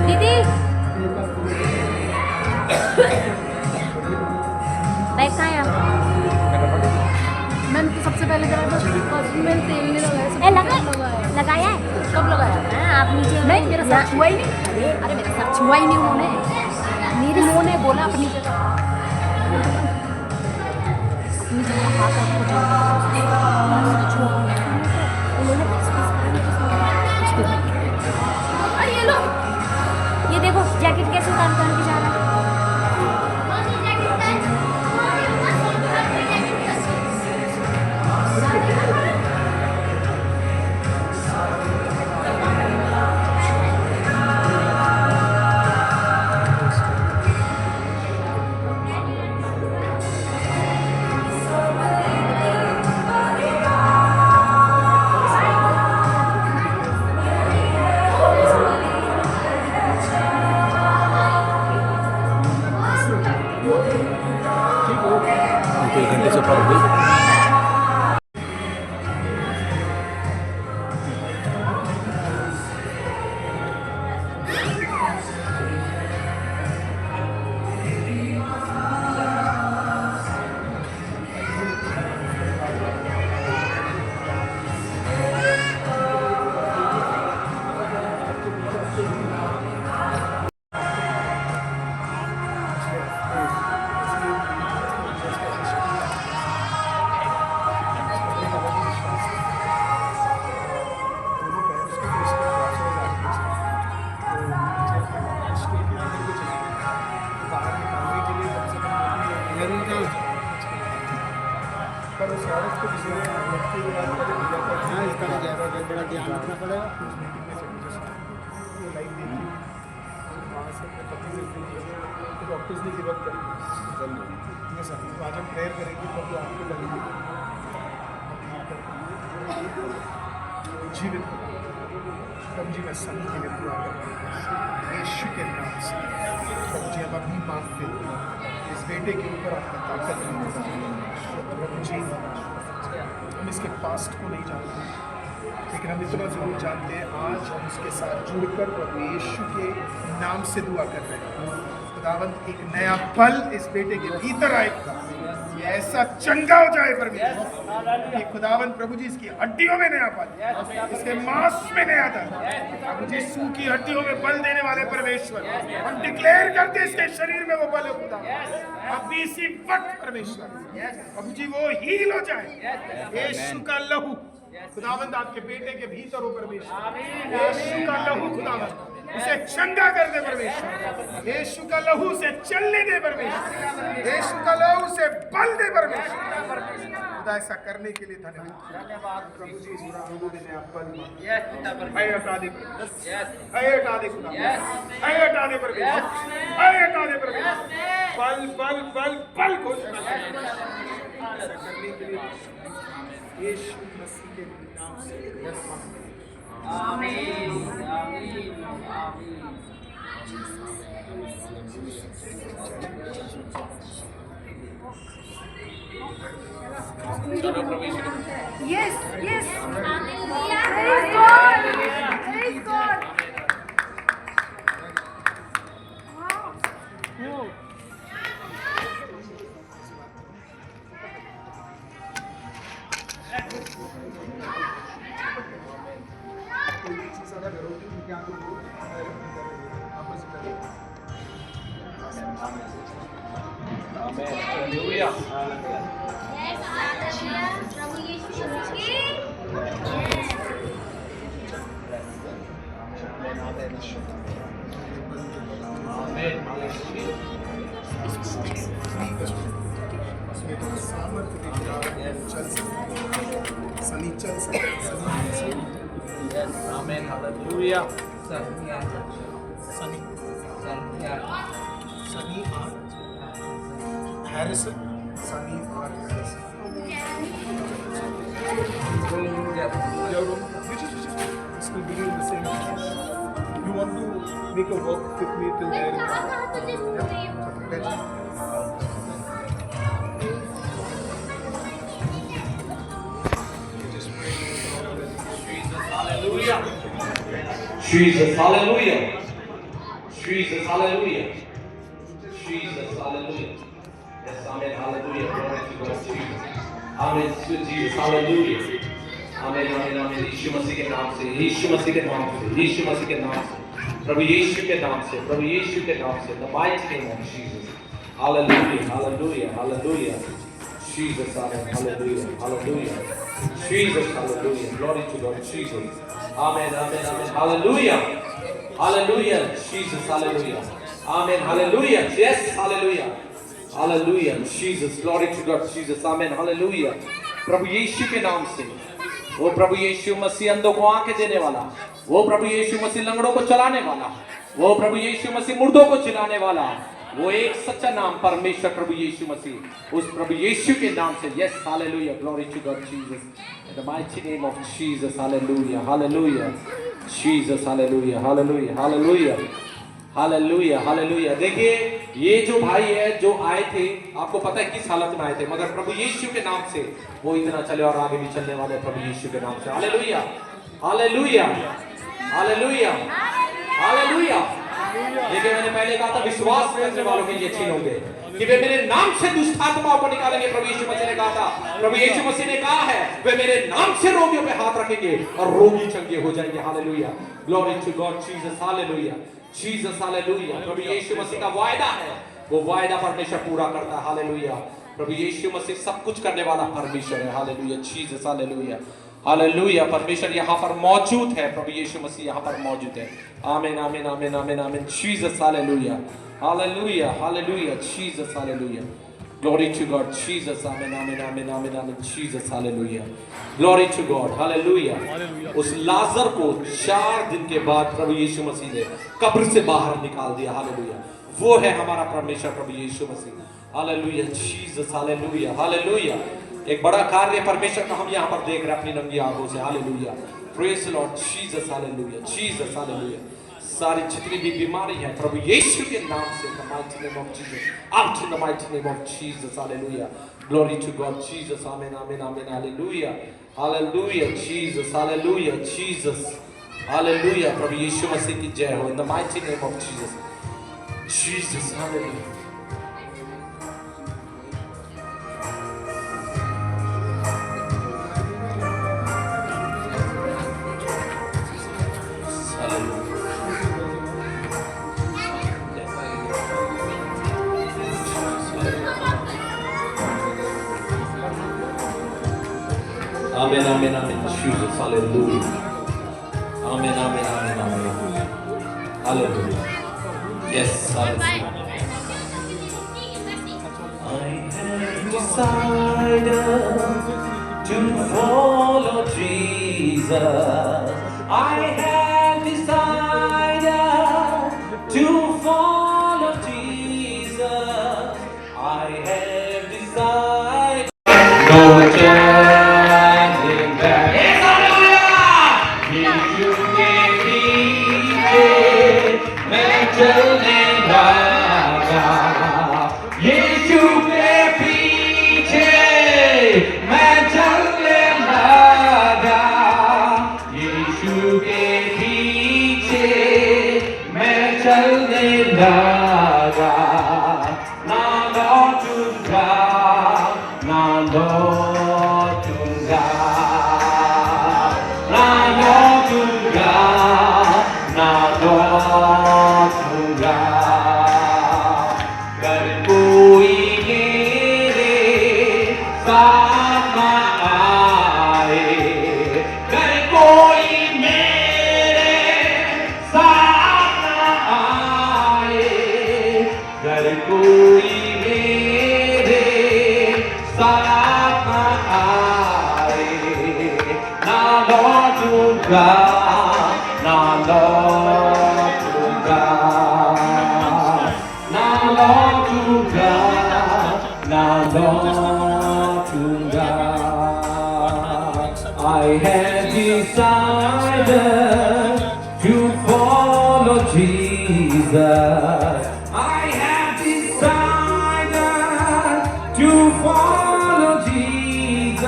दीदी बैग कहाँ है आपका? मैंने तो सबसे पहले करा था परफ्यूम में तेल नहीं लगाया। लगाया है? कब लगाया? हाँ, आप नीचे नहीं, मेरा सर छुआ ही नहीं। अरे मेरा सर छुआ ही नहीं उन्होंने। मेरे मुंह ने बोला अपनी जगह हाथ रखो जो छुआ उन्होंने अरे ये लो, ये देखो जैकेट कैसे उतार के जा रहा है। एक घंटे से ऊपर हो गई। पर उस औरत को किसी ने लड़की के बाद इसका बड़ा ध्यान रखना पड़ेगा। वो लाइफ देखी वहाँ से अपने पति से तो डॉक्टर्स ने गिव अप करी यस सर। तो आज हम प्रेयर करेंगे तब वो आपको लगेगी जीवित प्रभु जी मैं सभी के लिए दुआ कर रहा हूँ यीशु के नाम से। प्रभु जी अब अपनी बात पे इस बेटे के ऊपर आपका ताकत नहीं। प्रभु जी हम इसके पास्ट को नहीं जानते, लेकिन हम इतना जरूर जानते हैं आज हम उसके साथ जुड़कर प्रभु यीशु के नाम से दुआ कर रहे हैं। खुदावंद एक नया पल इस बेटे के भीतर आएगा, ये ऐसा चंगा हो जाए परमेश्वर कि खुदावंद प्रभु जी इसकी हड्डियों में नया पल, इसके मांस में नया दर्द, प्रभु जी सूखी हड्डियों में बल देने वाले परमेश्वर हम डिक्लेयर करते इसके शरीर में वो बल है खुदा। अभी इसी वक्त परमेश्वर प्रभु जी वो हील हो जाए। यीशु का लहू खुदावंद आपके बेटे के भीतर हो परमेश्वर। यीशु का लहू खुदावंद उसे चंगा कर दे परमेश्वर। यीशु का लहू से चलने दे परमेश्वर। यीशु का लहू से बल दे परमेश्वर। खुदा ऐसा करने के लिए धन्यवाद प्रभु जी। उन्होंने आप बल है हटा दे है हटा दे खुदा है हटा दे परमेश्वर है हटा दे परमेश्वर। बल बल बल बल को ऐसा करने के लिए यीशु मसीह के नाम से आमीन आमीन आमीन। Yes, yes. Praise God. Praise God. Wow. वादा करो कि उनकी आंखों को आपस में करो। प्रभु यीशु मसीह उसमें तो सामर्थ्य दिख रहा है, चल सकते, सनी चल सकते, Sunny Harrison, Sunny R Harrison. This will be in the same place. You want to make a work with me till there? Jesus, hallelujah. Jesus, hallelujah. Jesus, hallelujah. Yes, amen, hallelujah. Glory to God, Jesus. Amen, sweet Jesus, hallelujah. Amen, amen, amen. यीशु मसीह के नाम से, यीशु मसीह के नाम से, यीशु मसीह के नाम से, प्रभु यीशु के नाम से, प्रभु यीशु के नाम से, the mighty name of Jesus. Hallelujah, hallelujah, hallelujah. Jesus, amen, hallelujah, hallelujah. Jesus, hallelujah. Glory to God, Jesus. Amen, amen, amen. Hallelujah. Hallelujah. Jesus, hallelujah. Amen, hallelujah. Yes, hallelujah. Hallelujah. Jesus, glory to God, Jesus. Amen, hallelujah. प्रभु यीशु के नाम से, वो प्रभु यीशु मसीह अंधों को आंखें देने वाला, वो प्रभु यीशु मसीह लंगड़ों को चलाने वाला, वो प्रभु यीशु मसीह मुर्दों को जिलाने वाला, वो एक सच्चा नाम परमेश्वर प्रभु यीशु मसीह, उस प्रभु यीशु के नाम से. Yes, hallelujah. Glory to God, Jesus. In the mighty name of Jesus, hallelujah, hallelujah. Jesus, hallelujah, hallelujah, hallelujah. Hallelujah hallelujah. देखिए ये जो भाई है जो आए थे, आपको पता है किस हालत में आए थे, मगर प्रभु यीशु के नाम से वो इतना चले और आगे भी चलने वाले प्रभु यीशु के नाम से. Hallelujah hallelujah hallelujah hallelujah. देखिए मैंने पहले कहा था विश्वास करने वालों के ये चिन्ह होंगे कि वे मेरे नाम से दुष्ट आत्माओं को निकालेंगे. प्रभु यीशु मसीह ने कहा था, प्रभु यीशु मसीह ने कहा है वे मेरे नाम से रोगियों पे हाथ रखेंगे और रोगी चंगे हो जाएंगे. Hallelujah. Glory to God Jesus. Hallelujah Jesus. Hallelujah. प्रभु यीशु मसीह का वायदा है, वो वायदा परमेश्वर पूरा करता है. हालेलुया. प्रभु यीशु मसीह सब कुछ करने वाला परमेश्वर है. Hallelujah Jesus. Hallelujah hallelujah. परमेश्वर यहाँ पर मौजूद है, प्रभु यीशु मसीह यहाँ पर मौजूद है. आमीन आमीन आमीन आमीन आमीन. Jesus. Hallelujah hallelujah hallelujah. Jesus. Hallelujah. Glory to God, Jesus. Amen, amen, amen, amen, amen. Jesus, hallelujah. Glory to God, hallelujah. उस लाजर को 4 दिन के बाद प्रभु यीशु मसीह ने कब्र से बाहर निकाल दिया. हालेलुया. वो है हमारा परमेश्वर प्रभु Yeshu Masih. Hallelujah Jesus. Hallelujah hallelujah. एक बड़ा कार्य परमेश्वर का हम यहाँ पर देख रहे हैं अपनी नंगी आंखों से. Hallelujah. Praise the Lord Jesus. Hallelujah Jesus. Hallelujah. सारी जितनी भी बीमारी है प्रभु यीशु के नाम से, the mighty name of Jesus, out in the mighty name of Jesus. Hallelujah. Glory to God, Jesus. Amen, amen, amen. Hallelujah. Hallelujah, Jesus. Hallelujah, Jesus. Hallelujah. प्रभु यीशु मसीह की जय हो. In the mighty name of Jesus. Jesus. Hallelujah. Amen, amen, amen. Jesus, hallelujah. Amen, amen, amen, amen. Hallelujah. Yes, hallelujah. I have decided to follow Jesus. I have decided to follow Jesus. I have decided no turning back. Yes, hallelujah. यीशु के पीछे मैं चलने लगा. यीशु के पीछे मैं चलने लगा. यीशु के पीछे मैं चलने लगा. ना लौटूंगा, ना लौटूंगा, ना लौटूंगा, लौटूंगा, ना लौटूंगा, ना लौटूंगा, ना लौटूंगा। I have decided to follow Jesus. I have decided to follow Jesus.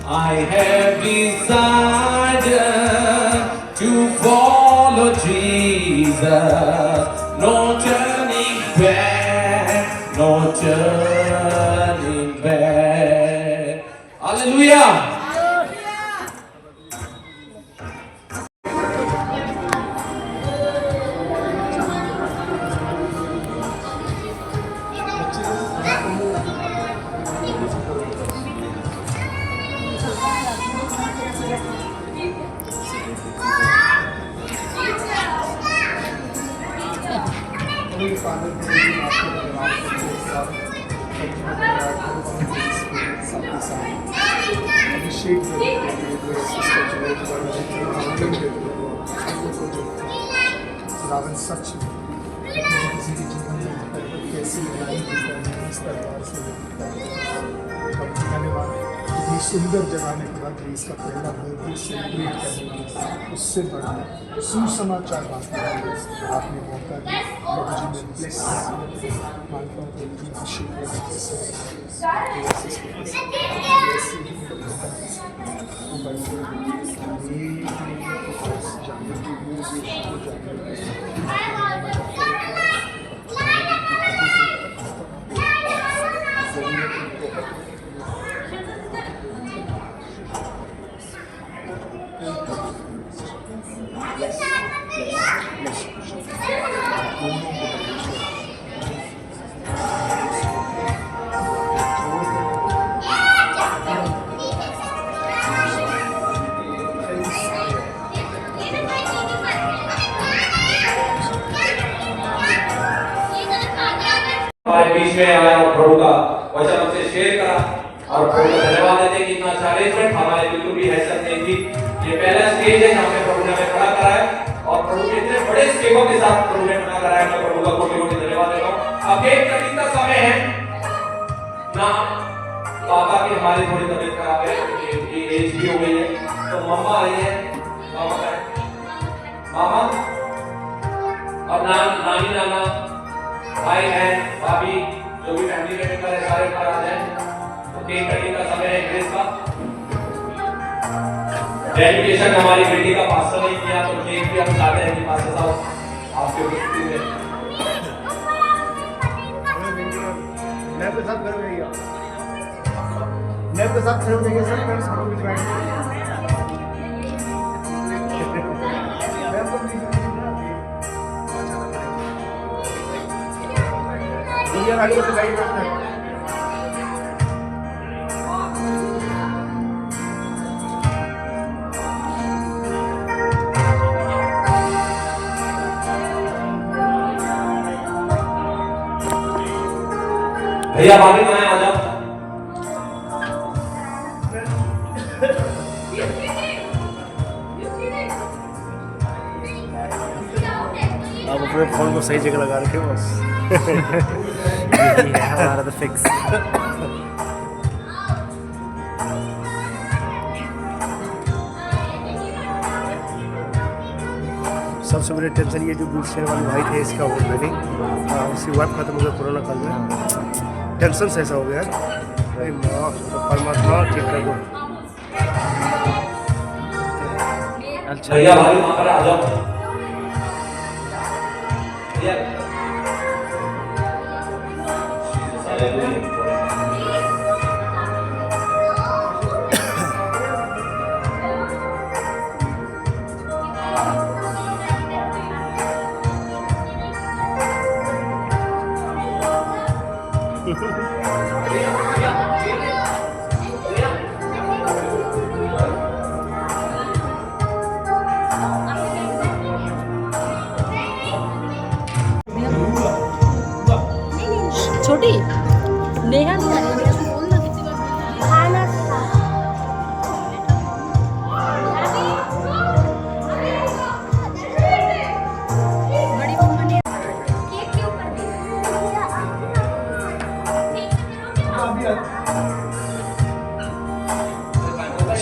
I have decided to follow Jesus. No turning back, no turning back. Hallelujah. Holy Father, may you आपके परिवार के साथ अभिषेक रावण सच किसी के जीवन में कैसी लड़ाई इस परिवार से धन्यवाद। इतनी सुंदर जगाने के बाद इसका पहला बर्थडे सेलिब्रेट करने के उससे बड़ा सुसमाचार बांटने के लिए आपने मौका दिया। प्रभु जी ने ब्लेस मांगता हूँ प्रभु जी अभिषेक हमारे बीच में आया और प्रभु का वचन हमसे शेयर करा और प्रभु का धन्यवाद देते कि इतना अच्छा अरेंजमेंट हमारे बिल्कुल भी हैसियत नहीं थी। ये पहला स्टेज है जहाँ पे प्रभु ने हमें खड़ा कराया और प्रभु के इतने बड़े सेवकों के साथ प्रभु ने खड़ा कराया। मैं प्रभु का कोटि-कोटि धन्यवाद देता हूँ। अब केक कटिंग का समय है ना, पापा की हमारी थोड़ी तबीयत खराब है, ये एज भी हो गई है, तो मम्मा आई है, मामा और नानी नाना भाई बहन भाभी जो भी फैमिली के मेंबर है सारे ऊपर आ जाएं। तो केक कटिंग का समय है ग्रेस का। डेडिकेशन हमारी बेटी का पास्टर ने किया तो केक भी हम चाहते हैं कि पास्टर साहब आपके उपस्थिति में मैं के साथ कर गया, मैं के साथ खड़े हो गए सर, फ्रेंड्स फोटो खिंचवाएंगे। दुनिया गाड़ी में गाड़ी में भैया भाभी कहाँ आ जाओ। आप अपने फोन को सही जगह लगा रखे बस। यही है हमारा तो फिक्स। सबसे बड़ी टेंशन ये जो गुड शेयर वाले भाई थे इसका हो गया, उसकी वाइफ खत्म हो गया कोरोना काल में, टेंशन से ऐसा हो गया। अरे माँ परमात्मा ठीक कर दो। अच्छा भैया भाभी वहाँ पर आ जाओ।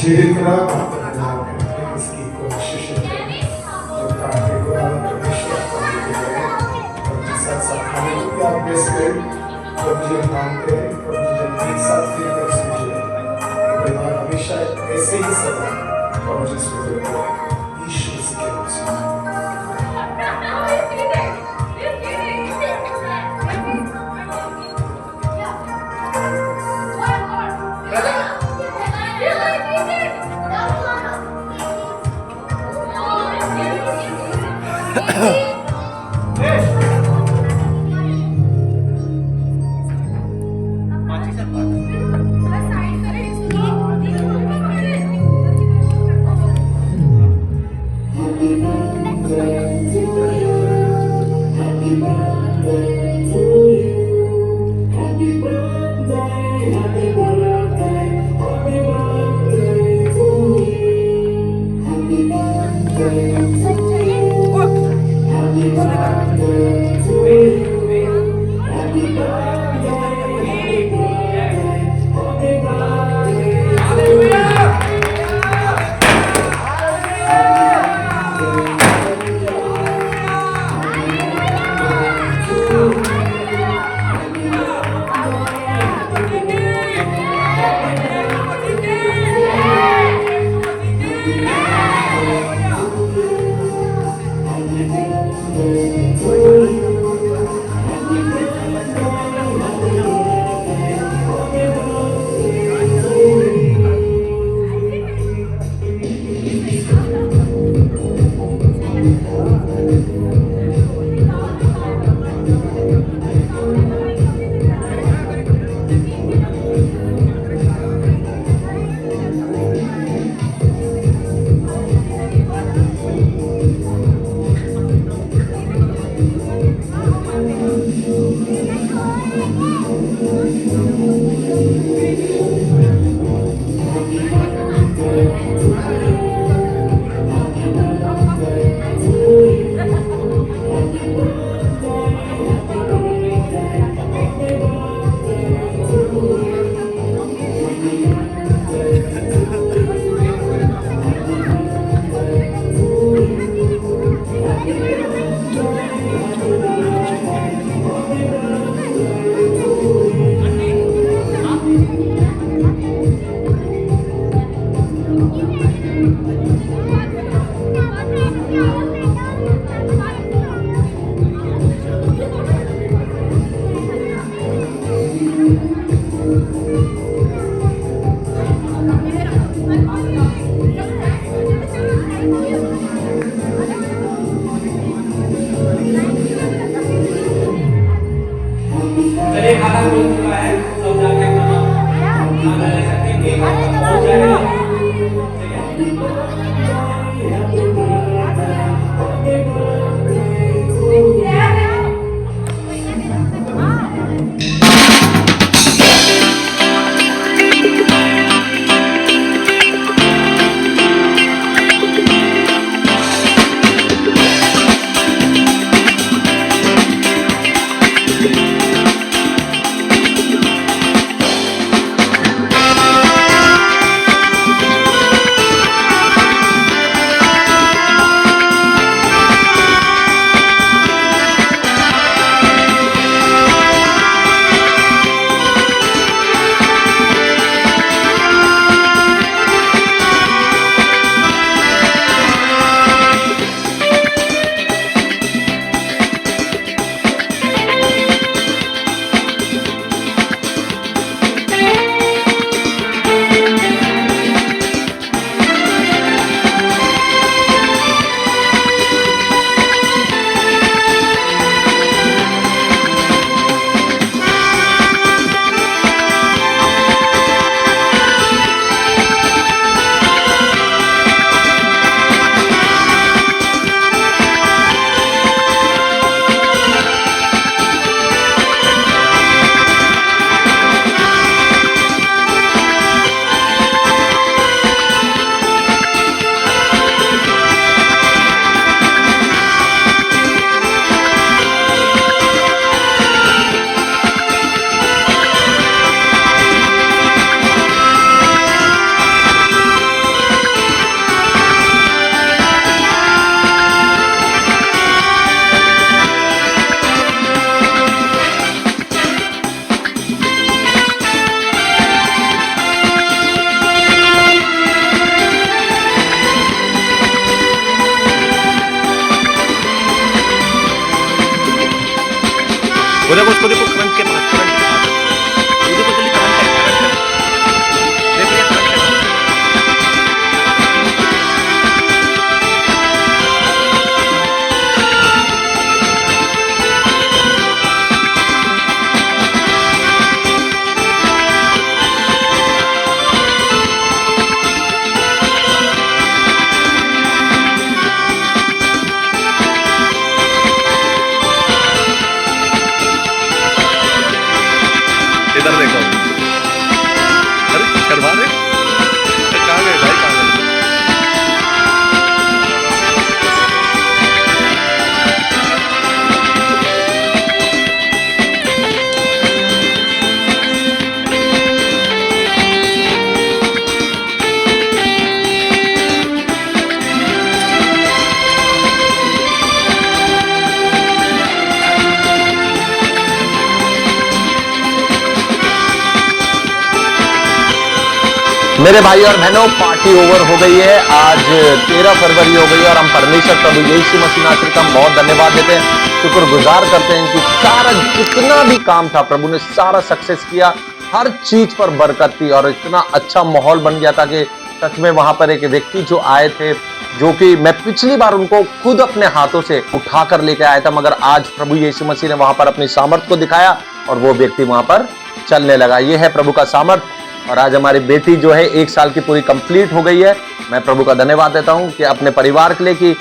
जितना बदलाव करके इसकी कोशिश करें जो काटे को आप परमेश्वर को देते हैं और साथ साथ खाने को भी आप बेस करें और मुझे मानते हैं और मुझे एक साथ फिर कर समझे परिवार हमेशा ऐसे ही सदा और मुझे स्वीकार करें ईश्वर से क्या वो देखो उसको, देखो करंट के पास, करंट के पास वो देखो, जल्दी करंट है, करंट है, देखो ये करंट है। इधर देखो, अरे शर्मा रहे, कहाँ गए भाई, कहाँ गए? मेरे भाई और बहनों, पार्टी ओवर हो गई है। आज 13 फरवरी हो गई है और हम परमेश्वर प्रभु यीशु मसीह नासरी का बहुत धन्यवाद देते हैं, शुक्रगुजार करते हैं कि सारा जितना भी काम था प्रभु ने सारा सक्सेस किया, हर चीज पर बरकत थी और इतना अच्छा माहौल बन गया था कि सच में वहां पर एक व्यक्ति जो आए थे, जो कि मैं पिछली बार उनको खुद अपने हाथों से उठाकर लेके आया था, मगर आज प्रभु यीशु मसीह ने वहां पर अपनी सामर्थ को दिखाया और वो व्यक्ति वहां पर चलने लगा। ये है प्रभु का सामर्थ। और आज हमारी बेटी जो है 1 साल की पूरी कंप्लीट हो गई है। मैं प्रभु का धन्यवाद देता हूं कि अपने परिवार के लिए, कि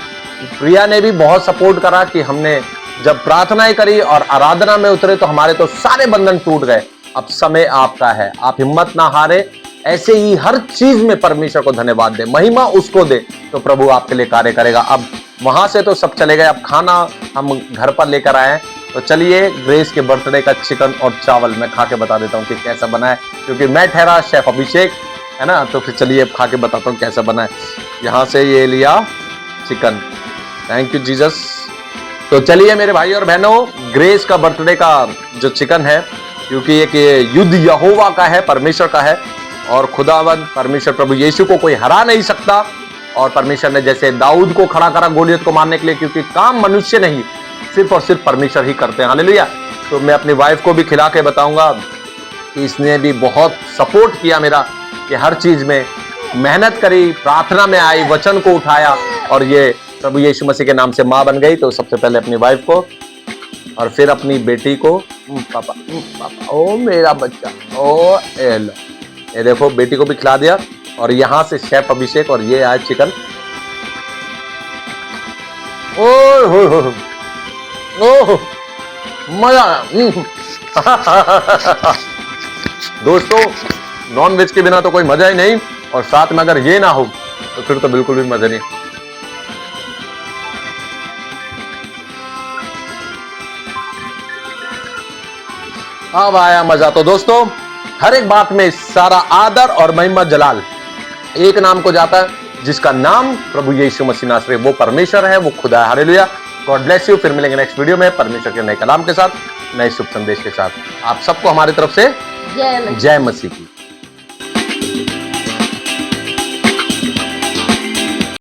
प्रिया ने भी बहुत सपोर्ट करा, कि हमने जब प्रार्थनाएं करी और आराधना में उतरे तो हमारे तो सारे बंधन टूट गए। अब समय आपका है, आप हिम्मत ना हारे, ऐसे ही हर चीज में परमेश्वर को धन्यवाद दे, महिमा उसको दे, तो प्रभु आपके लिए कार्य करेगा। अब वहां से तो सब चले गए, अब खाना हम घर पर लेकर आए हैं। तो चलिए ग्रेस के बर्थडे का चिकन और चावल मैं खा के बता देता हूँ कि कैसा बना है, क्योंकि मैं ठहरा शेफ अभिषेक है ना, तो फिर चलिए खा के बताता हूँ कैसा बना है। यहाँ से ये लिया चिकन, थैंक यू जीसस। तो चलिए मेरे भाई और बहनों, ग्रेस का बर्थडे का जो चिकन है, क्योंकि एक युद्ध यहोवा का है, परमेश्वर का है, और खुदावंद परमेश्वर प्रभु यीशु को कोई हरा नहीं सकता। और परमेश्वर ने जैसे दाऊद को खड़ा करा गोलियत को मारने के लिए, क्योंकि काम मनुष्य नहीं सिर्फ और सिर्फ परमेश्वर ही करते हैं। हालेलुया। तो मैं अपनी वाइफ को भी खिला के बताऊंगा कि इसने भी बहुत सपोर्ट किया मेरा, कि हर चीज में मेहनत करी, प्रार्थना में आई, वचन को उठाया, और ये प्रभु यीशु मसीह के नाम से मां बन गई। तो सबसे पहले अपनी वाइफ को और फिर अपनी बेटी को, पापा पापा, ओ मेरा बच्चा, ओ एल, ये देखो बेटी को भी खिला दिया। और यहाँ से शेफ अभिषेक, और ये आया चिकन। ओ ओह मजा दोस्तों, नॉन वेज के बिना तो कोई मजा ही नहीं, और साथ में अगर ये ना हो तो फिर तो बिल्कुल भी मजा नहीं। अब आया मजा। तो दोस्तों, हर एक बात में सारा आदर और महिमा जलाल एक नाम को जाता है, जिसका नाम प्रभु यीशु मसीह नासरी, वो परमेश्वर है, वो खुदा है। हालेलुया। God bless you. फिर मिलेंगे नेक्स्ट वीडियो में परमेश्वर के नए कलाम के साथ, नए शुभ संदेश के साथ। आप सबको हमारी तरफ से जय मसीह की।